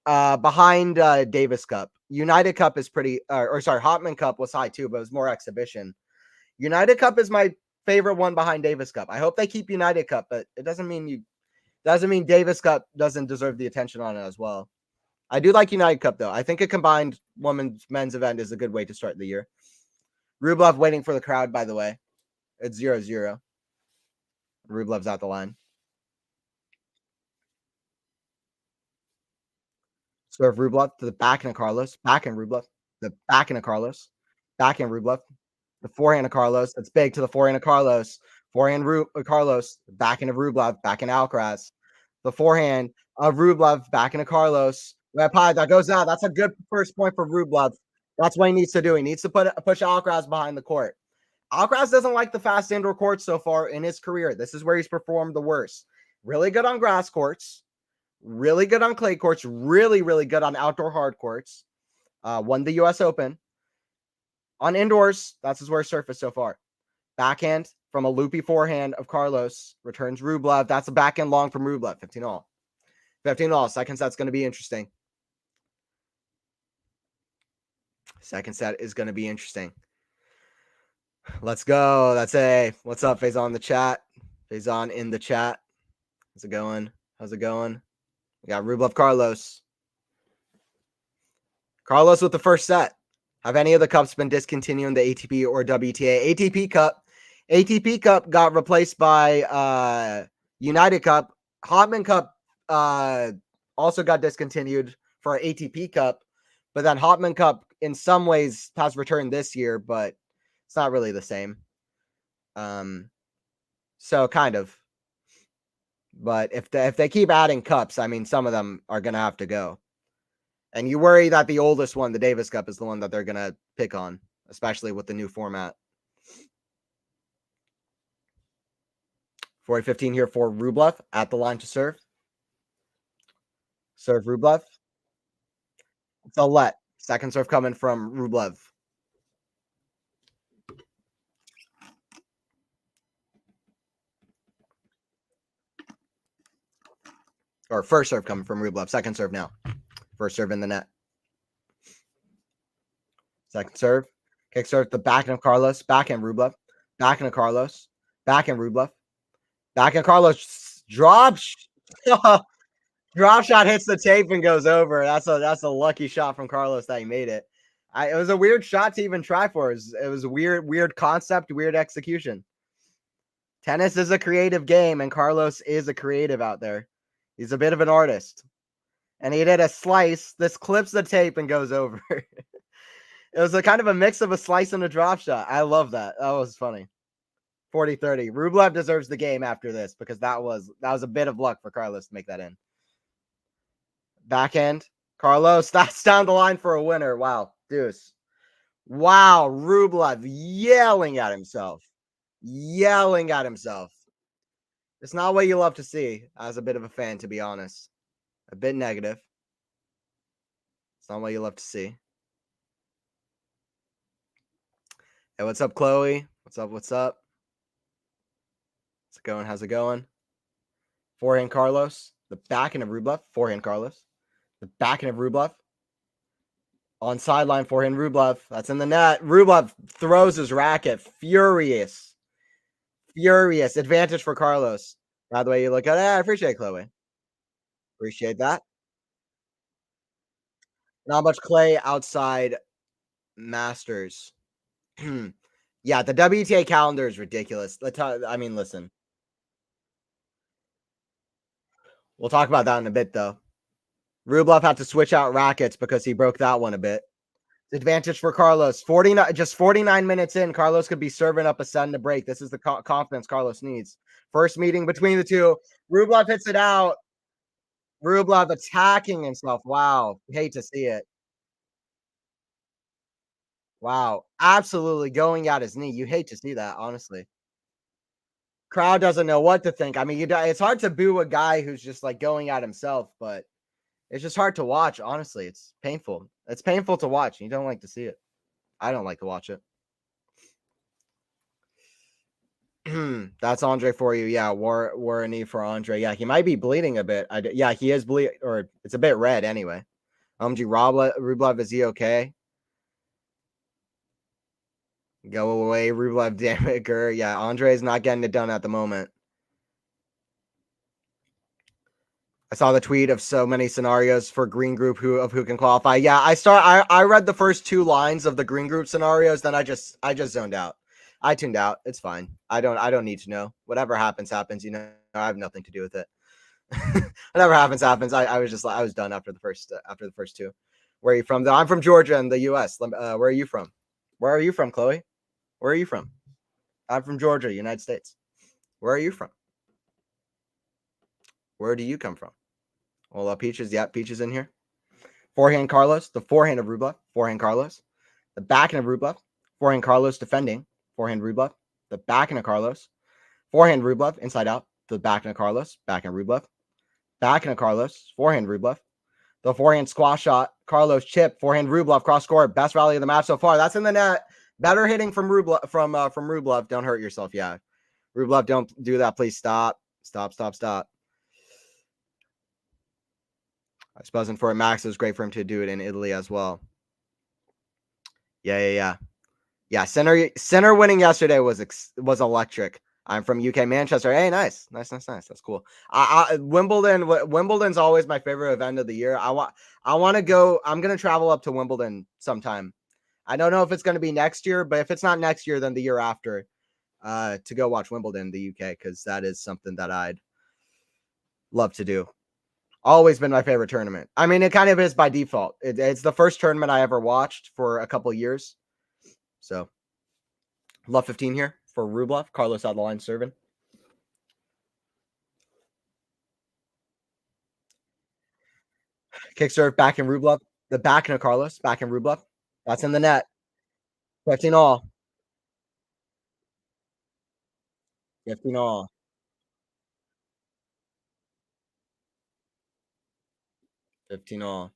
behind Davis Cup. United Cup is pretty, Hopman Cup was high too, but it was more exhibition. United Cup is my favorite one behind Davis Cup. I hope they keep United Cup, but it doesn't mean Davis Cup doesn't deserve the attention on it as well. I do like United Cup, though. I think a combined men's event is a good way to start the year. Rublev waiting for the crowd, by the way. It's 0-0. Rublev's out the line. Serve Rublev to the back and Carlos. Back and Rublev. The back and Carlos. Back and Rublev. The forehand of Carlos. That's big to the forehand of Carlos. Forehand Carlos. Back into Rublev. Back in Alcaraz. The forehand of Rublev. Back into Carlos. That goes out. That's a good first point for Rublev. That's what he needs to do. He needs to push Alcaraz behind the court. Alcaraz doesn't like the fast indoor courts so far in his career. This is where he's performed the worst. Really good on grass courts. Really good on clay courts. Really, really good on outdoor hard courts. Won the U.S. Open. On indoors, that's his worst surface so far. Backhand from a loopy forehand of Carlos. Returns Rublev. That's a backhand long from Rublev. 15-all. 15-all. Second set's going to be interesting. Second set is going to be interesting. Let's go. That's a. What's up, Faison in the chat? Faison in the chat. How's it going? How's it going? We got Rublev Carlos. Carlos with the first set. Have any of the cups been discontinued in the ATP or WTA? ATP Cup got replaced by United Cup. Hopman Cup also got discontinued for ATP Cup, but then Hopman Cup in some ways has returned this year, but it's not really the same. So kind of. But if they keep adding cups, I mean, some of them are going to have to go. And you worry that the oldest one, the Davis Cup, is the one that they're going to pick on, especially with the new format. 40-15 here for Rublev at the line to serve. Serve Rublev. It's a let. Second serve coming from Rublev. Or first serve coming from Rublev. Second serve now. First serve in the net. Second serve. Kick serve. The backhand of Carlos. Backhand Rublev. Backhand of Carlos. Backhand Rublev. Backhand Carlos. Drop. Drop shot hits the tape and goes over. That's a lucky shot from Carlos that he made it. It was a weird shot to even try for. It was a weird concept, weird execution. Tennis is a creative game, and Carlos is a creative out there. He's a bit of an artist. And he did a slice. This clips the tape and goes over. It was a kind of a mix of a slice and a drop shot. I love that. That was funny. 40-30. Rublev deserves the game after this because that was a bit of luck for Carlos to make that in. Backhand. Carlos, that's down the line for a winner. Wow. Deuce. Wow. Rublev yelling at himself. Yelling at himself. It's not what you love to see as a bit of a fan, to be honest. A bit negative. It's not what you love to see. Hey, what's up, Chloe? What's up? What's up? How's it going? How's it going? Forehand Carlos. The backhand of Rublev. Forehand Carlos. The backhand of Rublev. On sideline, forehand Rublev. That's in the net. Rublev throws his racket. Furious. Furious. Advantage for Carlos. By the way you look at it, I appreciate it, Chloe. Appreciate that. Not much clay outside Masters. Yeah, the WTA calendar is ridiculous. I mean, listen. We'll talk about that in a bit, though. Rublev had to switch out rackets because he broke that one a bit. Advantage for Carlos. 49 minutes in. Carlos could be serving up a send to break. This is the confidence Carlos needs. First meeting between the two. Rublev hits it out. Rublev attacking himself. Wow. Hate to see it. Wow. Absolutely going at his knee. You hate to see that, honestly. Crowd doesn't know what to think. I mean, it's hard to boo a guy who's just like going at himself, but it's just hard to watch. Honestly, it's painful. It's painful to watch. You don't like to see it. I don't like to watch it. That's Andrey for you. Yeah, wore a knee for Andrey. Yeah, he might be bleeding a bit. Yeah, he is bleeding, or it's a bit red anyway. Rublev, is he okay? Go away, Rublev, damn it, Gur. Yeah, Andrey's not getting it done at the moment. I saw the tweet of so many scenarios for green group who can qualify. Yeah, I read the first two lines of the green group scenarios, then I just zoned out. I tuned out. It's fine. I don't need to know. Whatever happens, happens. You know, I have nothing to do with it. Whatever happens, happens. I was done after the first two. Where are you from? I'm from Georgia in the US. Where are you from? Where are you from, Chloe? Where are you from? I'm from Georgia, United States. Where are you from? Where do you come from? Well, Peaches, yeah, Peaches in here. Forehand Carlos, the forehand of Rublev. Forehand Carlos, the backhand of Rublev. Forehand Carlos defending. Forehand Rublev, the backhand of Carlos. Forehand Rublev, inside out. The backhand of Carlos, backhand Rublev. Backhand of Carlos, forehand Rublev. The forehand squash shot, Carlos chip. Forehand Rublev, cross court. Best rally of the match so far. That's in the net. Better hitting from Rublev. From Rublev. Don't hurt yourself. Yeah, Rublev, don't do that. Please stop. Stop. I suppose, and for Max, it was great for him to do it in Italy as well. Yeah. Center winning yesterday was electric. I'm from UK, Manchester. Hey, nice. That's cool. Wimbledon's always my favorite event of the year. I want to go. I'm gonna travel up to Wimbledon sometime. I don't know if it's gonna be next year, but if it's not next year, then the year after, to go watch Wimbledon in the UK, because that is something that I'd love to do. Always been my favorite tournament. I mean, it kind of is by default. It's the first tournament I ever watched for a couple years. So, love 15 here for Rublev. Carlos out the line serving. Kick serve back in Rublev. The back in Carlos. Back in Rublev. That's in the net. 15 all. 15 all. 15 all.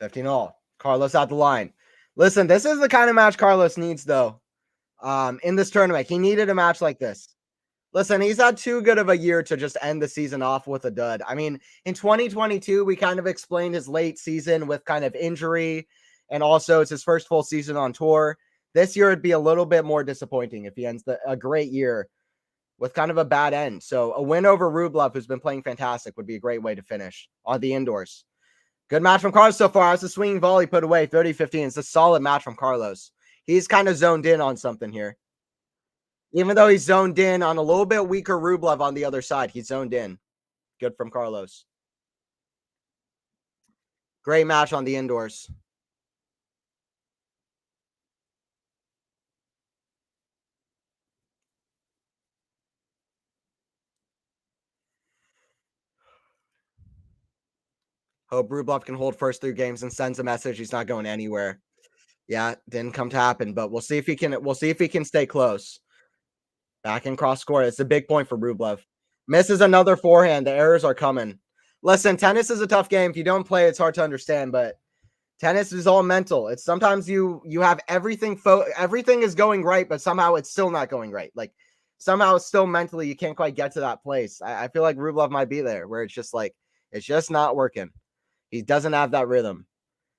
$15 all. Carlos out the line. Listen, this is the kind of match Carlos needs, though. In this tournament, he needed a match like this. Listen, he's had too good of a year to just end the season off with a dud. I mean, in 2022, we kind of explained his late season with kind of injury, and also it's his first full season on tour. This year, it'd be a little bit more disappointing if he ends a great year with kind of a bad end. So a win over Rublev, who's been playing fantastic, would be a great way to finish on the indoors. Good match from Carlos so far. It's a swinging volley put away, 30-15. It's a solid match from Carlos. He's kind of zoned in on something here. Even though he's zoned in on a little bit weaker Rublev on the other side, he's zoned in. Good from Carlos. Great match on the indoors. Hope Rublev can hold first 3 games and sends a message he's not going anywhere. Yeah, didn't come to happen, but we'll see if he can. We'll see if he can stay close. Back in cross court. It's a big point for Rublev. Misses another forehand. The errors are coming. Listen, tennis is a tough game. If you don't play, it's hard to understand, but tennis is all mental. It's sometimes you have everything everything is going right, but somehow it's still not going right. Like somehow it's still mentally you can't quite get to that place. I feel like Rublev might be there where it's just like it's just not working. He doesn't have that rhythm.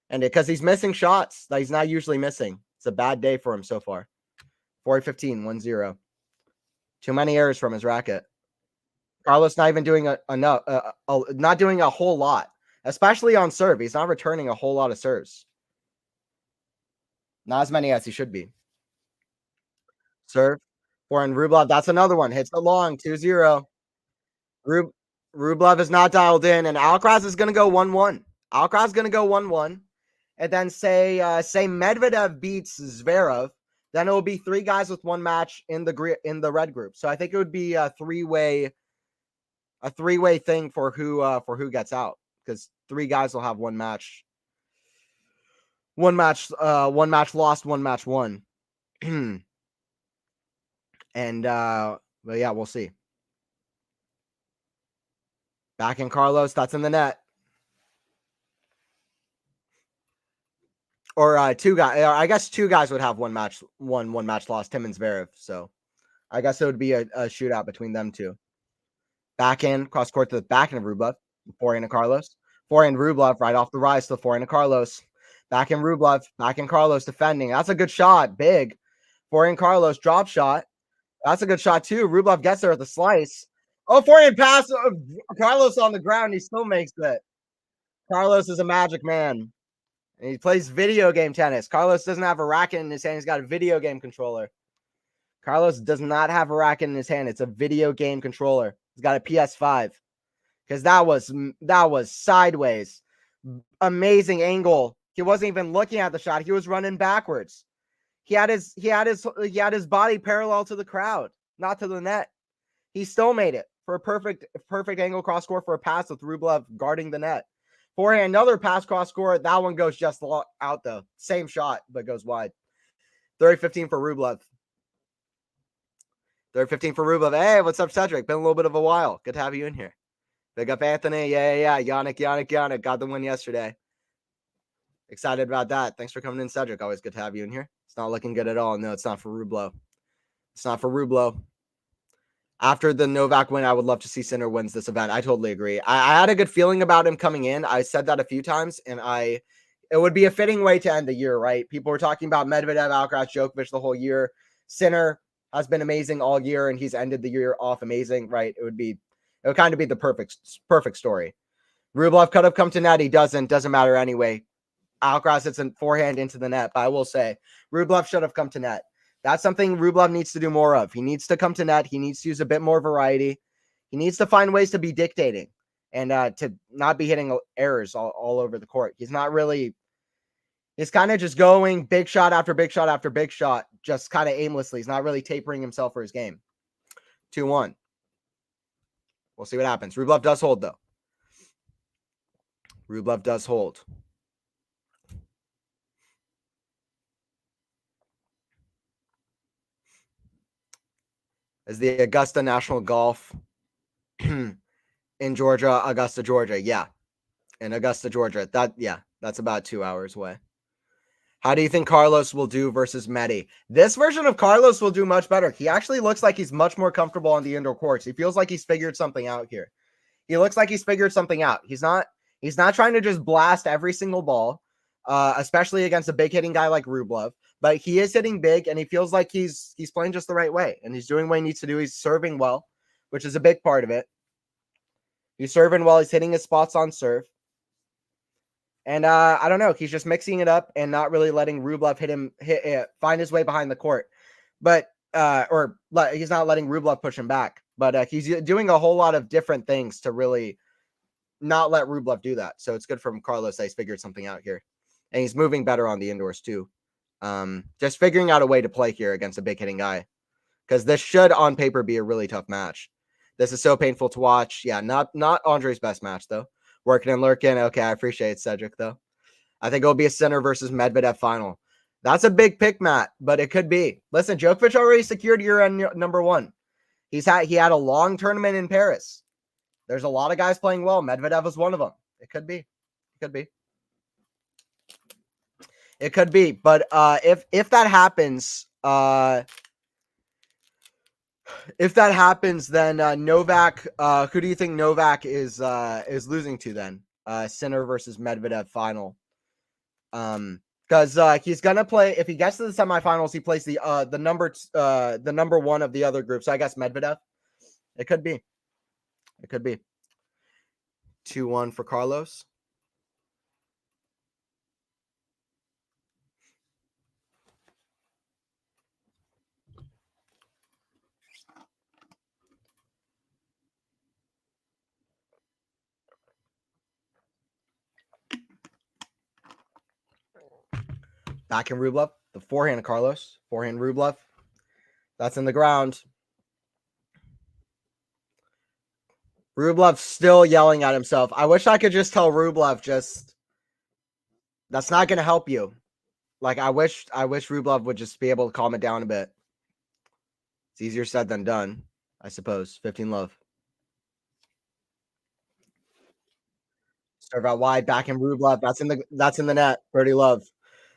And because he's missing shots that he's not usually missing. It's a bad day for him so far. 4-15, 1-0. Too many errors from his racket. Carlos not even doing not doing a whole lot, especially on serve. He's not returning a whole lot of serves. Not as many as he should be. Serve. And Rublev, that's another one. Hits the long 2-0. Rublev is not dialed in, and Alcaraz is going to go 1-1. Alcaraz is going to go 1-1. And then say Medvedev beats Zverev, then it will be 3 guys with 1 match in the red group. So I think it would be a three-way thing for who gets out, because 3 guys will have 1 match. 1 match lost, 1 match won. And but yeah, we'll see. Back in Carlos, that's in the net. Or 2 guys. I guess 2 guys would have 1 match won, 1 match lost, Tim and Zverev. So I guess it would be a shootout between them 2. Back in, cross court to the back end of Rublev. Forehand to Carlos. Forehand Rublev right off the rise to forehand to Carlos. Back in Rublev. Back in Carlos defending. That's a good shot. Big. Forehand Carlos. Drop shot. That's a good shot too. Rublev gets there with the slice. Oh, forehand pass. Carlos on the ground. He still makes it. Carlos is a magic man. And he plays video game tennis. Carlos doesn't have a racket in his hand. He's got a video game controller. Carlos does not have a racket in his hand. It's a video game controller. He's got a PS5. Because that was sideways. Amazing angle. He wasn't even looking at the shot. He was running backwards. He had his body parallel to the crowd, not to the net. He still made it for a perfect angle cross court for a pass with Rublev guarding the net. Forehand, another pass cross court. That one goes just out though. Same shot, but goes wide. 30-15 for Rublev. 30-15 for Rublev. Hey, what's up, Cedric? Been a little bit of a while. Good to have you in here. Big up Anthony. Yeah. Yannick. Got the win yesterday. Excited about that. Thanks for coming in, Cedric. Always good to have you in here. It's not looking good at all. No, it's not for Rublev. It's not for Rublev. After the Novak win, I would love to see Sinner wins this event. I totally agree. I had a good feeling about him coming in. I said that a few times, and it would be a fitting way to end the year, right? People were talking about Medvedev, Alcaraz, Djokovic the whole year. Sinner has been amazing all year, and he's ended the year off amazing, right? It would kind of be the perfect story. Rublev could have come to net. He doesn't matter anyway. Alcaraz hits a forehand into the net, but I will say Rublev should have come to net. That's something Rublev needs to do more of. He needs to come to net. He needs to use a bit more variety. He needs to find ways to be dictating and to not be hitting errors all over the court. He's kind of just going big shot after big shot after big shot, just kind of aimlessly. He's not really tapering himself for his game. 2-1. We'll see what happens. Rublev does hold, though. Rublev does hold. Is the Augusta National Golf in Georgia, Augusta, Georgia. Yeah. In Augusta, Georgia. That's about 2 hours away. How do you think Carlos will do versus Medi? This version of Carlos will do much better. He actually looks like he's much more comfortable on the indoor courts. He feels like he's figured something out here. He looks like he's figured something out. He's not trying to just blast every single ball, especially against a big hitting guy like Rublev. But he is hitting big, and he feels like he's playing just the right way, and he's doing what he needs to do. He's serving well, which is a big part of it. He's serving well. He's hitting his spots on serve. And I don't know. He's just mixing it up and not really letting Rublev find his way behind the court. But he's not letting Rublev push him back. But he's doing a whole lot of different things to really not let Rublev do that. So it's good from Carlos that he's figured something out here. And he's moving better on the indoors too. Just figuring out a way to play here against a big hitting guy. Because this should on paper be a really tough match. This is so painful to watch. Yeah, not Andrey's best match though. Working and lurking. Okay, I appreciate it, Cedric, though. I think it'll be a Sinner versus Medvedev final. That's a big pick, Matt, but it could be. Listen, Djokovic already secured year-end number one. He had a long tournament in Paris. There's a lot of guys playing well. Medvedev was one of them. It could be. It could be. But if that happens, then Novak. Who do you think Novak is losing to then? Sinner versus Medvedev final. Because he's gonna play. If he gets to the semifinals, he plays the number one of the other group. So I guess Medvedev. It could be. 2-1 for Carlos. Back in Rublev. The forehand of Carlos. Forehand Rublev. That's in the ground. Rublev's still yelling at himself. I wish I could just tell Rublev that's not going to help you. Like I wish Rublev would just be able to calm it down a bit. It's easier said than done, I suppose. 15 love. Serve out wide, back in Rublev. That's in the net. Birdie love.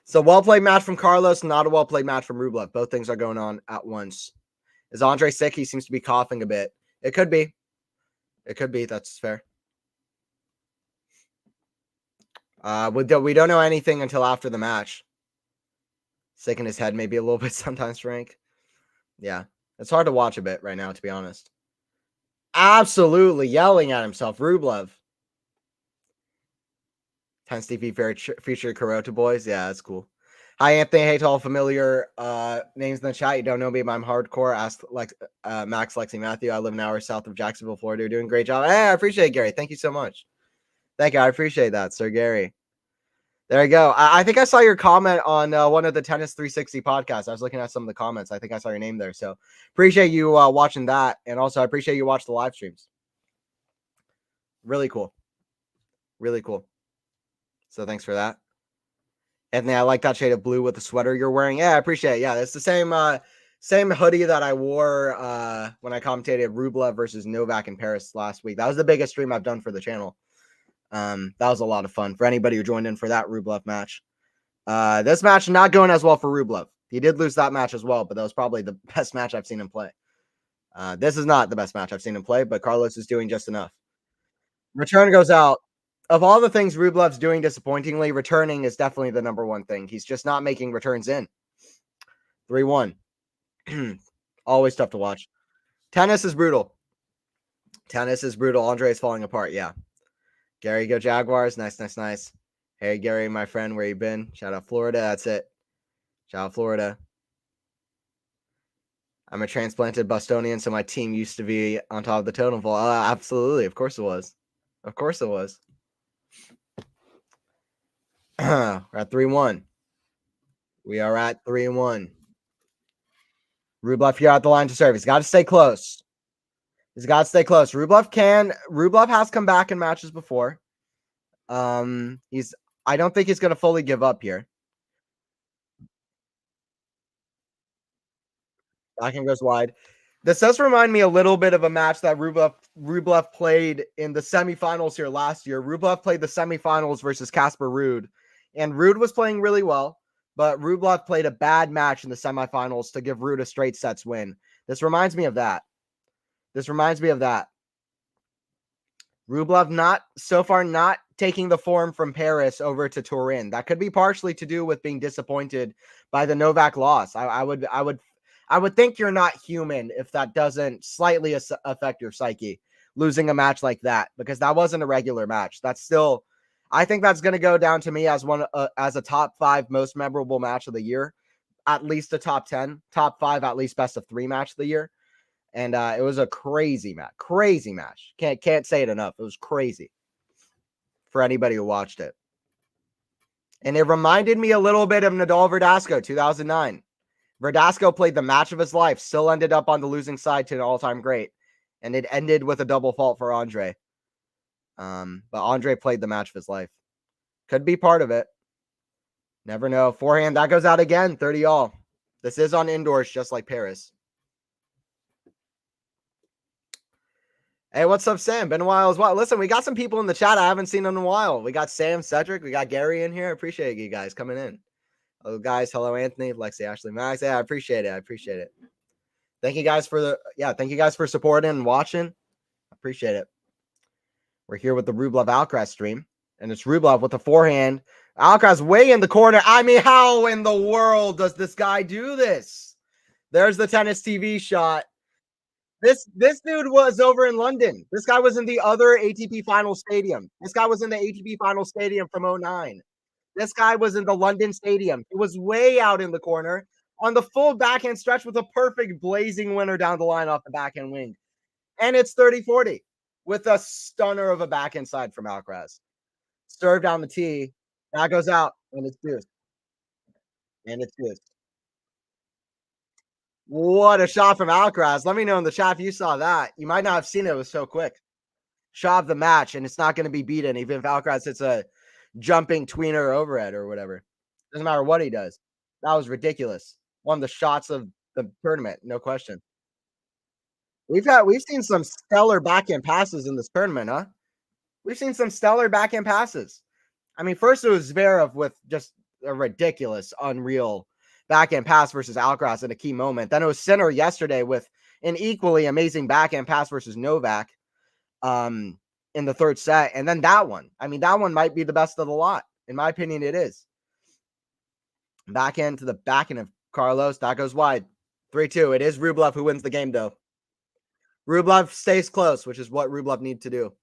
So well played match from Carlos, not a well played match from Rublev. Both things are going on at once. Is Andrey sick? He seems to be coughing a bit. It could be. That's fair. We don't know anything until after the match. Sick in his head, maybe a little bit sometimes, Frank. Yeah, it's hard to watch a bit right now, to be honest. Absolutely yelling at himself, Rublev. 10 TV featured Karota boys. Yeah, that's cool. Hi, Anthony. Hey to all familiar names in the chat. You don't know me, but I'm hardcore. Ask Max, Lexi, Matthew. I live an hour south of Jacksonville, Florida. You're doing a great job. Hey, I appreciate it, Gary. Thank you so much. Thank you. I appreciate that, Sir Gary. There you go. I think I saw your comment on one of the Tennis 360 podcasts. I was looking at some of the comments. I think I saw your name there. So appreciate you watching that. And also, I appreciate you watching the live streams. Really cool. So thanks for that. Anthony, I like that shade of blue with the sweater you're wearing. Yeah, I appreciate it. Yeah, it's the same hoodie that I wore when I commentated Rublev versus Novak in Paris last week. That was the biggest stream I've done for the channel. That was a lot of fun for anybody who joined in for that Rublev match. This match not going as well for Rublev. He did lose that match as well, but that was probably the best match I've seen him play. This is not the best match I've seen him play, but Carlos is doing just enough. Return goes out. Of all the things Rublev's doing disappointingly, returning is definitely the number one thing. He's just not making returns in. 3-1. Always tough to watch. Tennis is brutal. Andrey is falling apart. Yeah. Gary, go Jaguars. Nice. Hey, Gary, my friend, where you been? Shout out Florida. That's it. Shout out Florida. I'm a transplanted Bostonian, so my team used to be on top of the totem pole. Absolutely. Of course it was. We're at 3-1. We are at 3-1. Rublev here at the line to serve. He's got to stay close. Rublev has come back in matches before. I don't think he's going to fully give up here. Backhand goes wide. This does remind me a little bit of a match that Rublev played in the semifinals here last year. Rublev played the semifinals versus Casper Ruud, and Ruud was playing really well, but Rublev played a bad match in the semifinals to give Ruud a straight sets win. This reminds me of that. Rublev not taking the form from Paris over to Turin. That could be partially to do with being disappointed by the Novak loss. I would think you're not human if that doesn't slightly affect your psyche, losing a match like that, because that wasn't a regular match. That's still, I think that's going to go down to me as as a top 5 most memorable match of the year, at least a top 10, top 5, at least best of 3 match of the year. And it was a crazy match. Can't say it enough. It was crazy for anybody who watched it. And it reminded me a little bit of Nadal Verdasco 2009. Verdasco played the match of his life, still ended up on the losing side to an all-time great. And it ended with a double fault for Andrey. But Andrey played the match of his life. Could be part of it. Never know. Forehand, that goes out again, 30-all. This is on indoors, just like Paris. Hey, what's up, Sam? Been a while as well. Listen, we got some people in the chat I haven't seen in a while. We got Sam, Cedric, we got Gary in here. I appreciate you guys coming in. Hello, guys. Hello, Anthony, Lexi, Ashley, Max. Yeah, I appreciate it. Thank you guys for supporting and watching. I appreciate it. We're here with the Rublev Alcaraz stream, and it's Rublev with the forehand. Alcaraz way in the corner. I mean, how in the world does this guy do this? There's the tennis TV shot. This dude was over in London. This guy was in the other ATP final stadium. This guy was in the ATP final stadium from 2009. This guy was in the London stadium. He was way out in the corner on the full backhand stretch with a perfect blazing winner down the line off the backhand wing. And it's 30-40 with a stunner of a backhand side from Alcaraz. Serve down the tee. That goes out, and it's deuce. What a shot from Alcaraz. Let me know in the chat if you saw that. You might not have seen it. It was so quick. Shot of the match, and it's not going to be beaten, even if Alcaraz hits a jumping tweener overhead or whatever. Doesn't matter what he does. That was ridiculous. One of the shots of the tournament, no question. We've seen some stellar backhand passes in this tournament, huh? We've seen some stellar backhand passes. I mean, first it was Zverev with just a ridiculous, unreal backhand pass versus Alcaraz at a key moment. Then it was Sinner yesterday with an equally amazing backhand pass versus Novak in the third set. And then that one. I mean, that one might be the best of the lot. In my opinion, it is. Backhand to the backhand of Carlos. That goes wide. 3-2. It is Rublev who wins the game, though. Rublev stays close, which is what Rublev needed to do.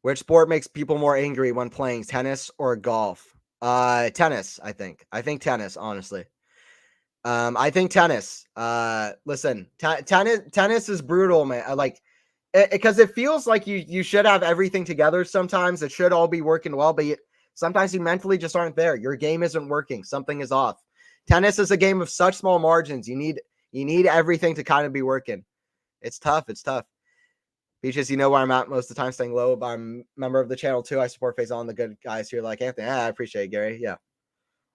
Which sport makes people more angry when playing, tennis or golf? Tennis, I think. I think tennis, honestly. I think tennis. Listen, tennis is brutal, man. Because it feels like you should have everything together sometimes. It should all be working well, but sometimes you mentally just aren't there. Your game isn't working. Something is off. Tennis is a game of such small margins. You need everything to kind of be working. It's tough. Peaches, you know where I'm at most of the time, staying low, but I'm a member of the channel too. I support Faisal and the good guys here like Anthony. I appreciate it, Gary. Yeah.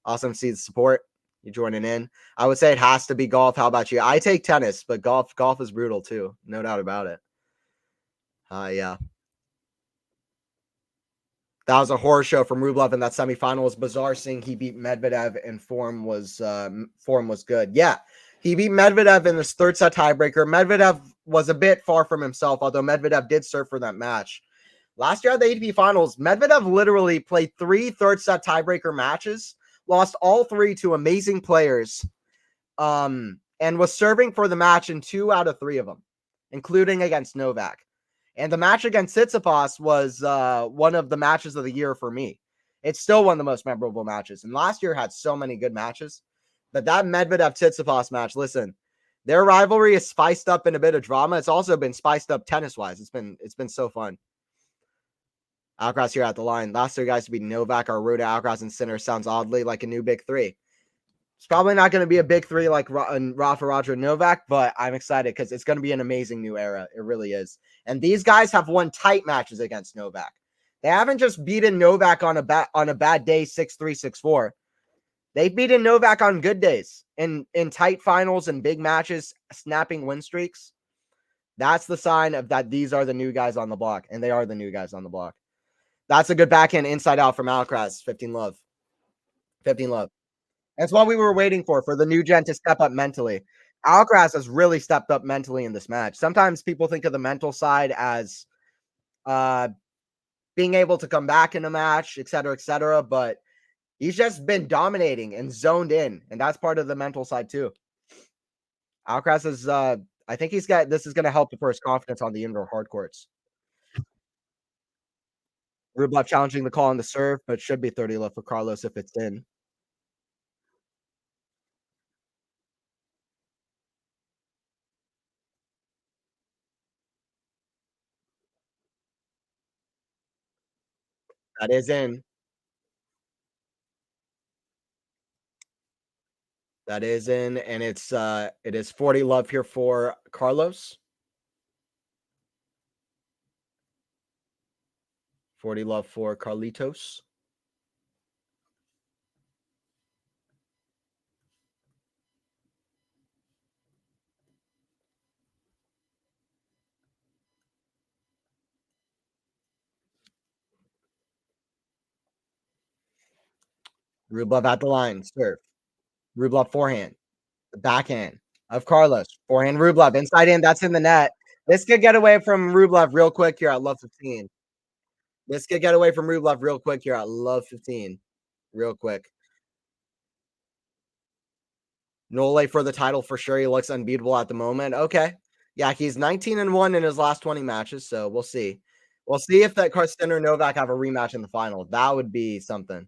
Awesome to see the support. You joining in. I would say it has to be golf. How about you? I take tennis, but golf is brutal too. No doubt about it. Yeah. That was a horror show from Rublev in that semifinal. It was bizarre seeing he beat Medvedev and form was good. Yeah. He beat Medvedev in this third set tiebreaker. Medvedev was a bit far from himself, although Medvedev did serve for that match. Last year at the ATP Finals, Medvedev literally played 3 third set tiebreaker matches, lost all 3 to amazing players, and was serving for the match in 2 out of 3 of them, including against Novak. And the match against Tsitsipas was one of the matches of the year for me. It's still one of the most memorable matches. And last year had so many good matches. But that Medvedev-Tsitsipas match, listen, their rivalry is spiced up in a bit of drama. It's also been spiced up tennis-wise. It's been so fun. Alcaraz here at the line. Last 3 guys to beat Novak are Ruud, Alcaraz, and Sinner. Sounds oddly like a new big 3. It's probably not going to be a big 3 like Rafa, Roger, and Novak, but I'm excited because it's going to be an amazing new era. It really is. And these guys have won tight matches against Novak. They haven't just beaten Novak on a bad day 6-3, 6-4. They've beaten Novak on good days in tight finals and big matches, snapping win streaks. That's the sign of that these are the new guys on the block, and they are the new guys on the block. That's a good backhand inside out from Alcaraz. 15 love. 15 love. That's what we were waiting for the new gen to step up mentally. Alcaraz has really stepped up mentally in this match. Sometimes people think of the mental side as uh, being able to come back in a match, et cetera, but he's just been dominating and zoned in, and that's part of the mental side too. Alcaraz is, I think he's got this is going to help for his confidence on the indoor hard courts. Rublev challenging the call on the serve, but should be 30 love for Carlos if it's in. That is in. That is in, and it is 40 love here for Carlos. 40 love for Carlitos. Rublev at the line, serve. Rublev forehand. The backhand of Carlos. Forehand Rublev. Inside in. That's in the net. This could get away from Rublev real quick here at love 15. This could get away from Rublev real quick here at love 15. Real quick. Nole for the title for sure. He looks unbeatable at the moment. Okay. Yeah, he's 19-1 in his last 20 matches, so we'll see. We'll see if that Sinner Novak have a rematch in the final. That would be something.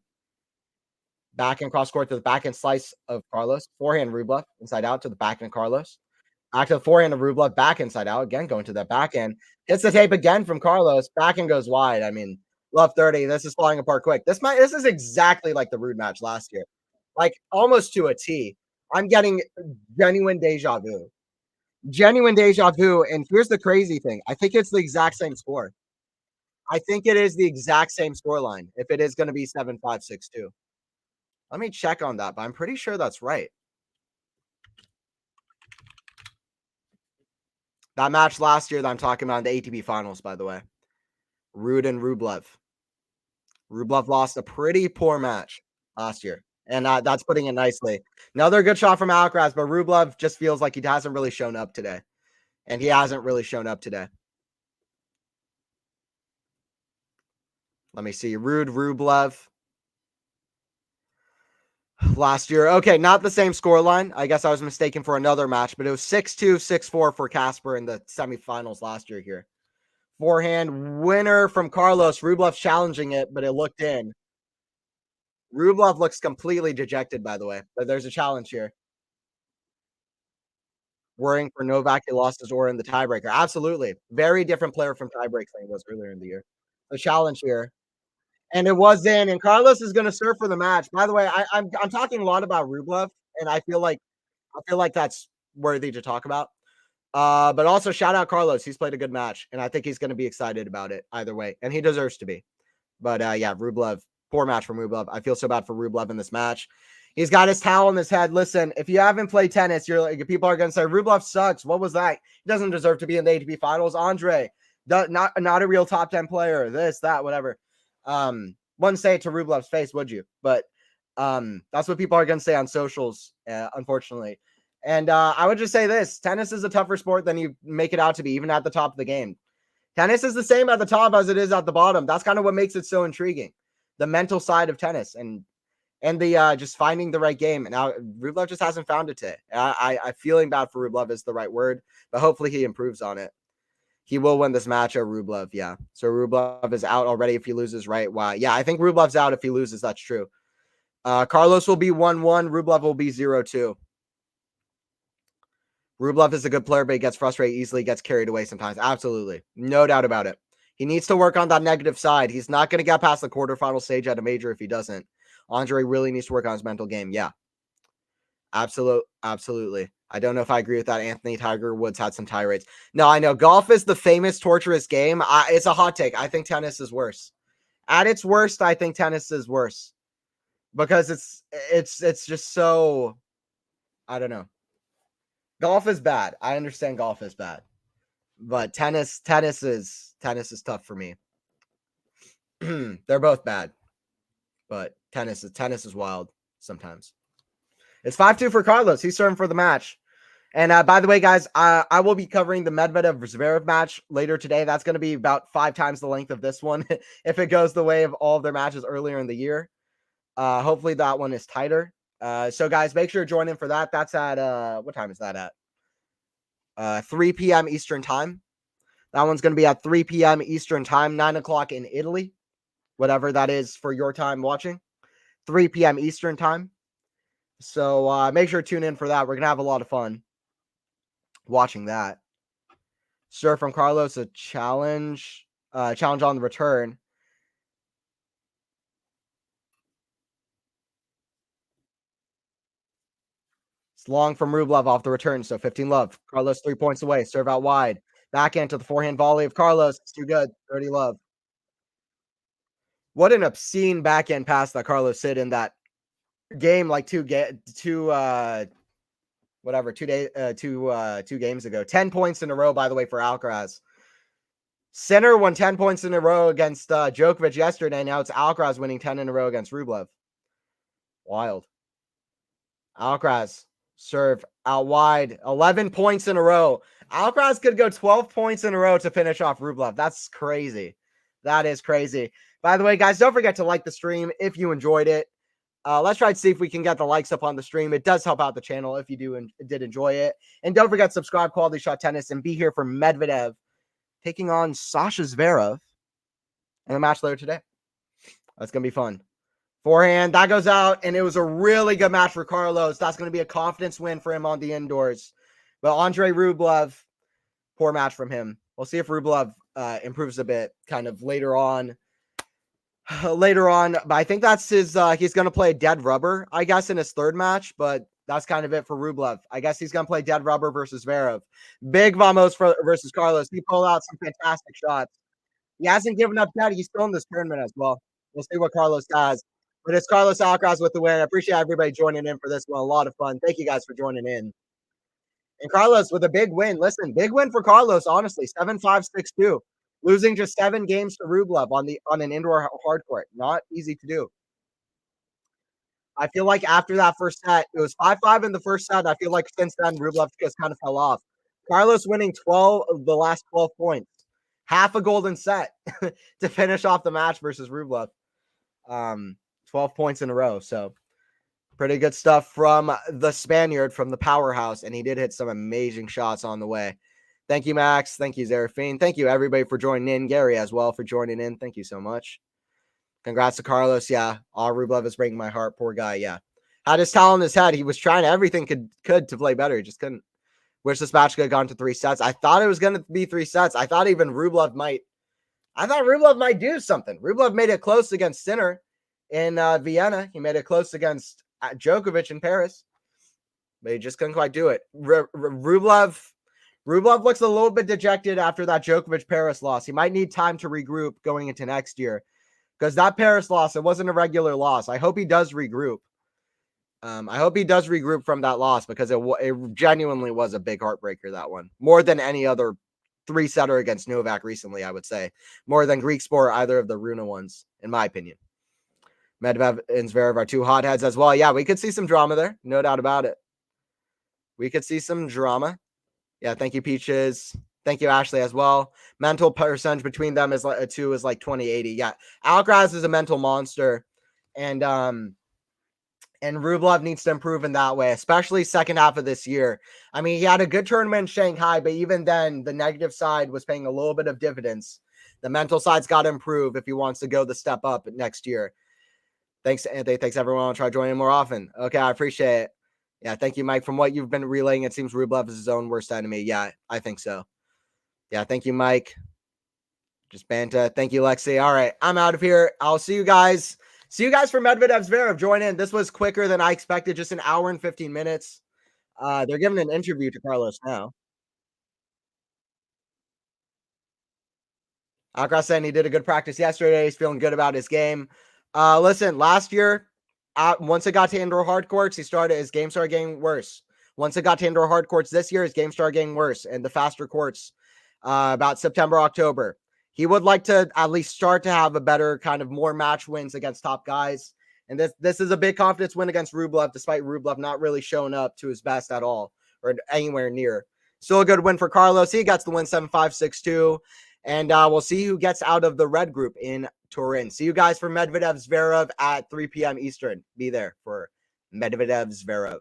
Back and cross court to the backhand slice of Carlos. Forehand Rublev inside out to the backhand Carlos. Back to the forehand of Rublev, back inside out. Again, going to that backhand. Hits the tape again from Carlos. Backhand goes wide. I mean, love 30. This is falling apart quick. This is exactly like the Rude match last year. Like almost to a T. I'm getting genuine deja vu. Genuine deja vu. And here's the crazy thing. I think it's the exact same score. I think it is the exact same score line if it is going to be 7-5, 6-2. Let me check on that, but I'm pretty sure that's right. That match last year that I'm talking about in the ATP finals, by the way. Rude and Rublev. Rublev lost a pretty poor match last year, and that's putting it nicely. Another good shot from Alcaraz, but Rublev just feels like he hasn't really shown up today, and he hasn't really shown up today. Let me see. Rude Rublev. Last year. Okay, not the same scoreline. I guess I was mistaken for another match, but it was 6-2, 6-4 for Casper in the semifinals last year here. Forehand winner from Carlos. Rublev challenging it, but it looked in. Rublev looks completely dejected, by the way, but there's a challenge here. Worrying for Novak, he lost his aura in the tiebreaker. Absolutely. Very different player from tiebreaks than he was earlier in the year. The challenge here. And it was in, and Carlos is going to serve for the match. By the way, I'm talking a lot about Rublev, and I feel like that's worthy to talk about. But also shout out Carlos. He's played a good match, and I think he's going to be excited about it either way, and he deserves to be. But yeah, Rublev, poor match from Rublev. I feel so bad for Rublev in this match. He's got his towel in his head. Listen, if you haven't played tennis, you're like, people are going to say Rublev sucks. What was that? He doesn't deserve to be in the ATP finals. Andrey, not a real top 10 player. This, that, whatever. Wouldn't say it to Rublev's face, would you? But that's what people are going to say on socials, unfortunately. And I would just say this: tennis is a tougher sport than you make it out to be, even at the top of the game. Tennis is the same at the top as it is at the bottom. That's kind of what makes it so intriguing, the mental side of tennis and the just finding the right game. And now Rublev just hasn't found it today. I feeling bad for Rublev is the right word, but hopefully he improves on it. He will win this match at Rublev. Yeah. So Rublev is out already if he loses, right? Wow. Yeah, I think Rublev's out if he loses. That's true. Carlos will be 1-1. Rublev will be 0-2. Rublev is a good player, but he gets frustrated easily, gets carried away sometimes. Absolutely. No doubt about it. He needs to work on that negative side. He's not going to get past the quarterfinal stage at a major if he doesn't. Andrey really needs to work on his mental game. Yeah. Absolutely. I don't know if I agree with that. Anthony Tiger Woods had some tirades. No, I know golf is the famous torturous game. It's a hot take. I think tennis is worse. At its worst, I think tennis is worse because it's just so, I don't know. Golf is bad. I understand golf is bad, but tennis is tough for me. They're both bad, but tennis is wild sometimes. It's 5-2 for Carlos. He's serving for the match. And by the way, guys, I will be covering the Medvedev Zverev match later today. That's going to be about 5 times the length of this one if it goes the way of all of their matches earlier in the year. Hopefully that one is tighter. So guys, make sure to join in for that. That's at what time is that at? 3 p.m. Eastern time. That one's going to be at 3 p.m. Eastern time, 9 o'clock in Italy, whatever that is for your time watching. 3 p.m. Eastern time. So make sure to tune in for that. We're going to have a lot of fun watching that. Sir from Carlos, a challenge on the return. It's long from Rublev off the return, so 15 love. Carlos 3 points away. Serve out wide. Backhand to the forehand volley of Carlos. It's too good. 30 love. What an obscene backhand pass that Carlos hit in that game, like two games ago. 10 points in a row, by the way, for Alcaraz. Sinner won 10 points in a row against Djokovic yesterday. Now it's Alcaraz winning 10 in a row against Rublev. Wild. Alcaraz serve out wide. 11 points in a row. Alcaraz could go 12 points in a row to finish off Rublev. That's crazy. That is crazy. By the way, guys, don't forget to like the stream if you enjoyed it. Let's try to see if we can get the likes up on the stream. It does help out the channel if you did enjoy it. And don't forget to subscribe, Quality Shot Tennis, and be here for Medvedev taking on Sasha Zverev in a match later today. That's going to be fun. Forehand, that goes out, and it was a really good match for Carlos. That's going to be a confidence win for him on the indoors. But Andrey Rublev, poor match from him. We'll see if Rublev improves a bit kind of later on. But I think that's his, he's going to play dead rubber, I guess, in his third match, but that's kind of it for Rublev. I guess he's going to play dead rubber versus Zverev. Big Vamos versus Carlos. He pulled out some fantastic shots. He hasn't given up yet. He's still in this tournament as well. We'll see what Carlos has. But it's Carlos Alcaraz with the win. I appreciate everybody joining in for this one. A lot of fun. Thank you guys for joining in. And Carlos with a big win. Listen, big win for Carlos, honestly. 7-5, 6-2. Losing just 7 games to Rublev on an indoor hard court. Not easy to do. I feel like after that first set, it was 5-5 in the first set. I feel like since then, Rublev just kind of fell off. Carlos winning 12 of the last 12 points. Half a golden set to finish off the match versus Rublev. 12 points in a row. So pretty good stuff from the Spaniard, from the powerhouse. And he did hit some amazing shots on the way. Thank you, Max. Thank you, Zerafine. Thank you, everybody, for joining in. Gary as well for joining in. Thank you so much. Congrats to Carlos. Yeah. Rublev is breaking my heart. Poor guy. Yeah. Had his towel in his head. He was trying everything could to play better. He just couldn't. Wish this match could have gone to 3 sets. I thought it was going to be 3 sets. I thought even Rublev might do something. Rublev made it close against Sinner in Vienna. He made it close against Djokovic in Paris, but he just couldn't quite do it. Rublev looks a little bit dejected after that Djokovic Paris loss. He might need time to regroup going into next year because that Paris loss, it wasn't a regular loss. I hope he does regroup. I hope he does regroup from that loss because it genuinely was a big heartbreaker, that one. More than any other 3-setter against Novak recently, I would say. More than Greek sport, either of the Runa ones, in my opinion. Medvedev and Zverev are 2 hotheads as well. Yeah, we could see some drama there. No doubt about it. We could see some drama. Yeah, thank you, Peaches. Thank you, Ashley, as well. Mental percentage between them is like 20/80. Yeah, Alcaraz is a mental monster. And Rublev needs to improve in that way, especially second half of this year. I mean, he had a good tournament in Shanghai, but even then, the negative side was paying a little bit of dividends. The mental side's got to improve if he wants to go the step up next year. Thanks, Anthony. Thanks, everyone. I'll try joining more often. Okay, I appreciate it. Yeah, thank you, Mike. From what you've been relaying, it seems Rublev is his own worst enemy. Yeah, I think so. Yeah, thank you, Mike. Just Banta. Thank you, Lexi. All right, I'm out of here. I'll see you guys. See you guys for Medvedev Zverev. Join in. This was quicker than I expected. Just an hour and 15 minutes. They're giving an interview to Carlos now. Alcaraz saying he did a good practice yesterday. He's feeling good about his game. Listen, last year, once it got to indoor hard courts, his game started getting worse. Once it got to indoor hard courts this year, his game started getting worse. And the faster courts, about September, October. He would like to at least start to have a better kind of more match wins against top guys. And this is a big confidence win against Rublev, despite Rublev not really showing up to his best at all or anywhere near. Still a good win for Carlos. He gets the win 7-5, 6-2. And we'll see who gets out of the red group in Turin. See you guys for Medvedev Zverev at 3 p.m. Eastern. Be there for Medvedev Zverev.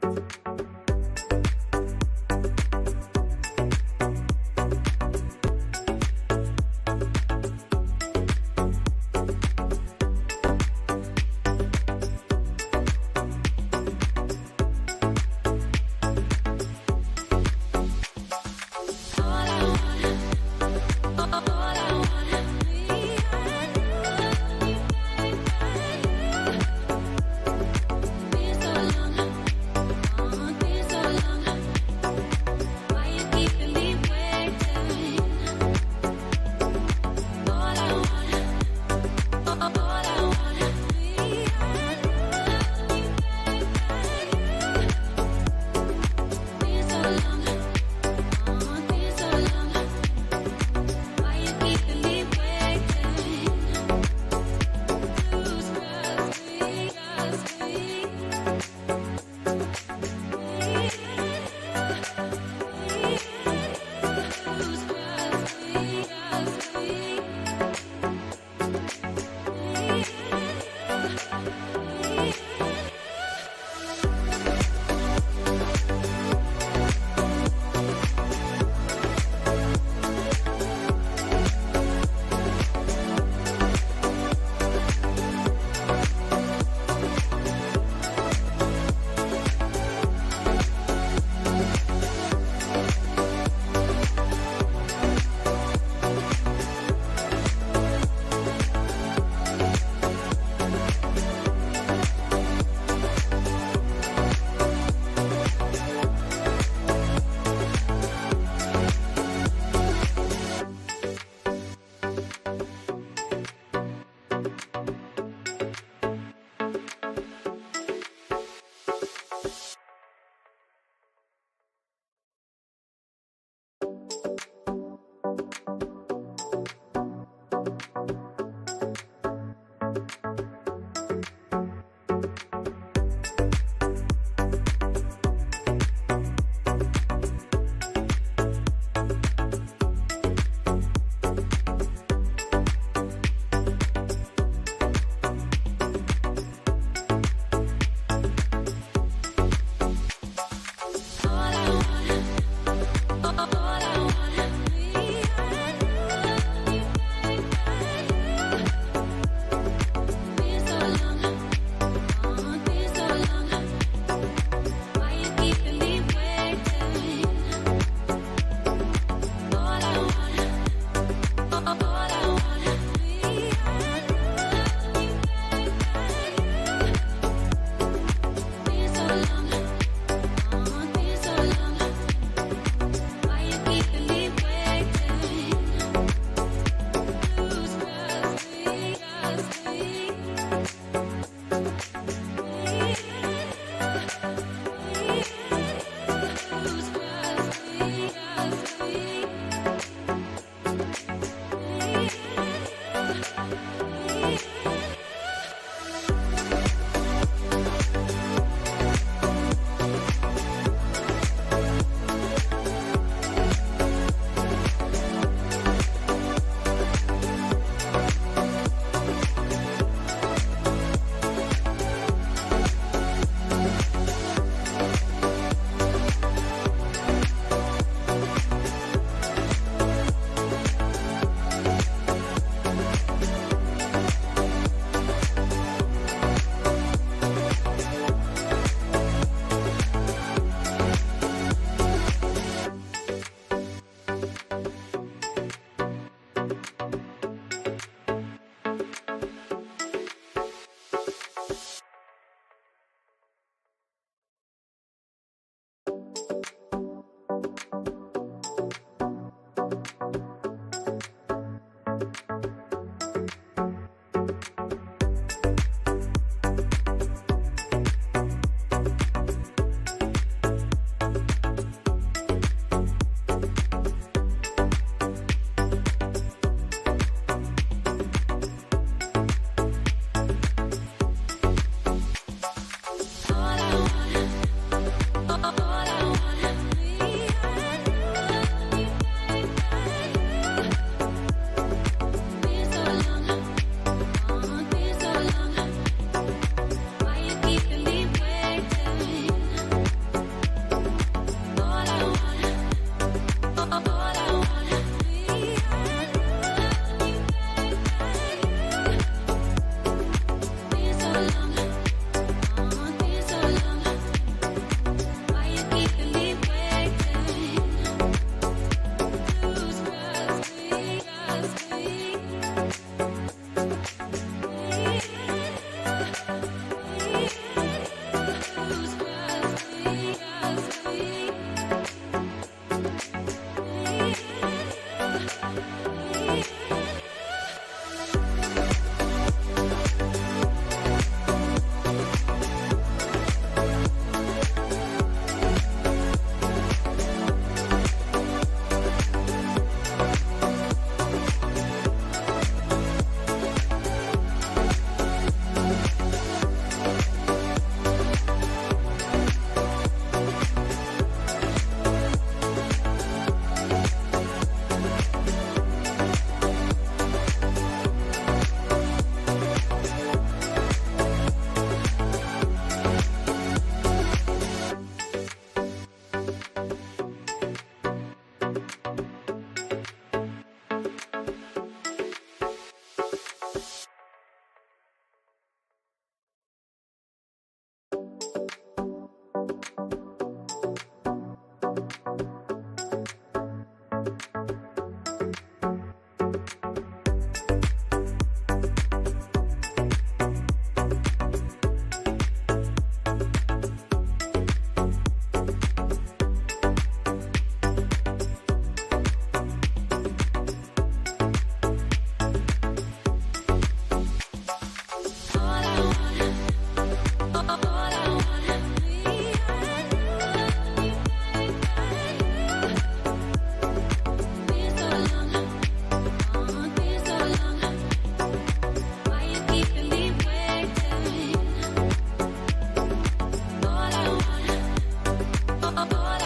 Yeah.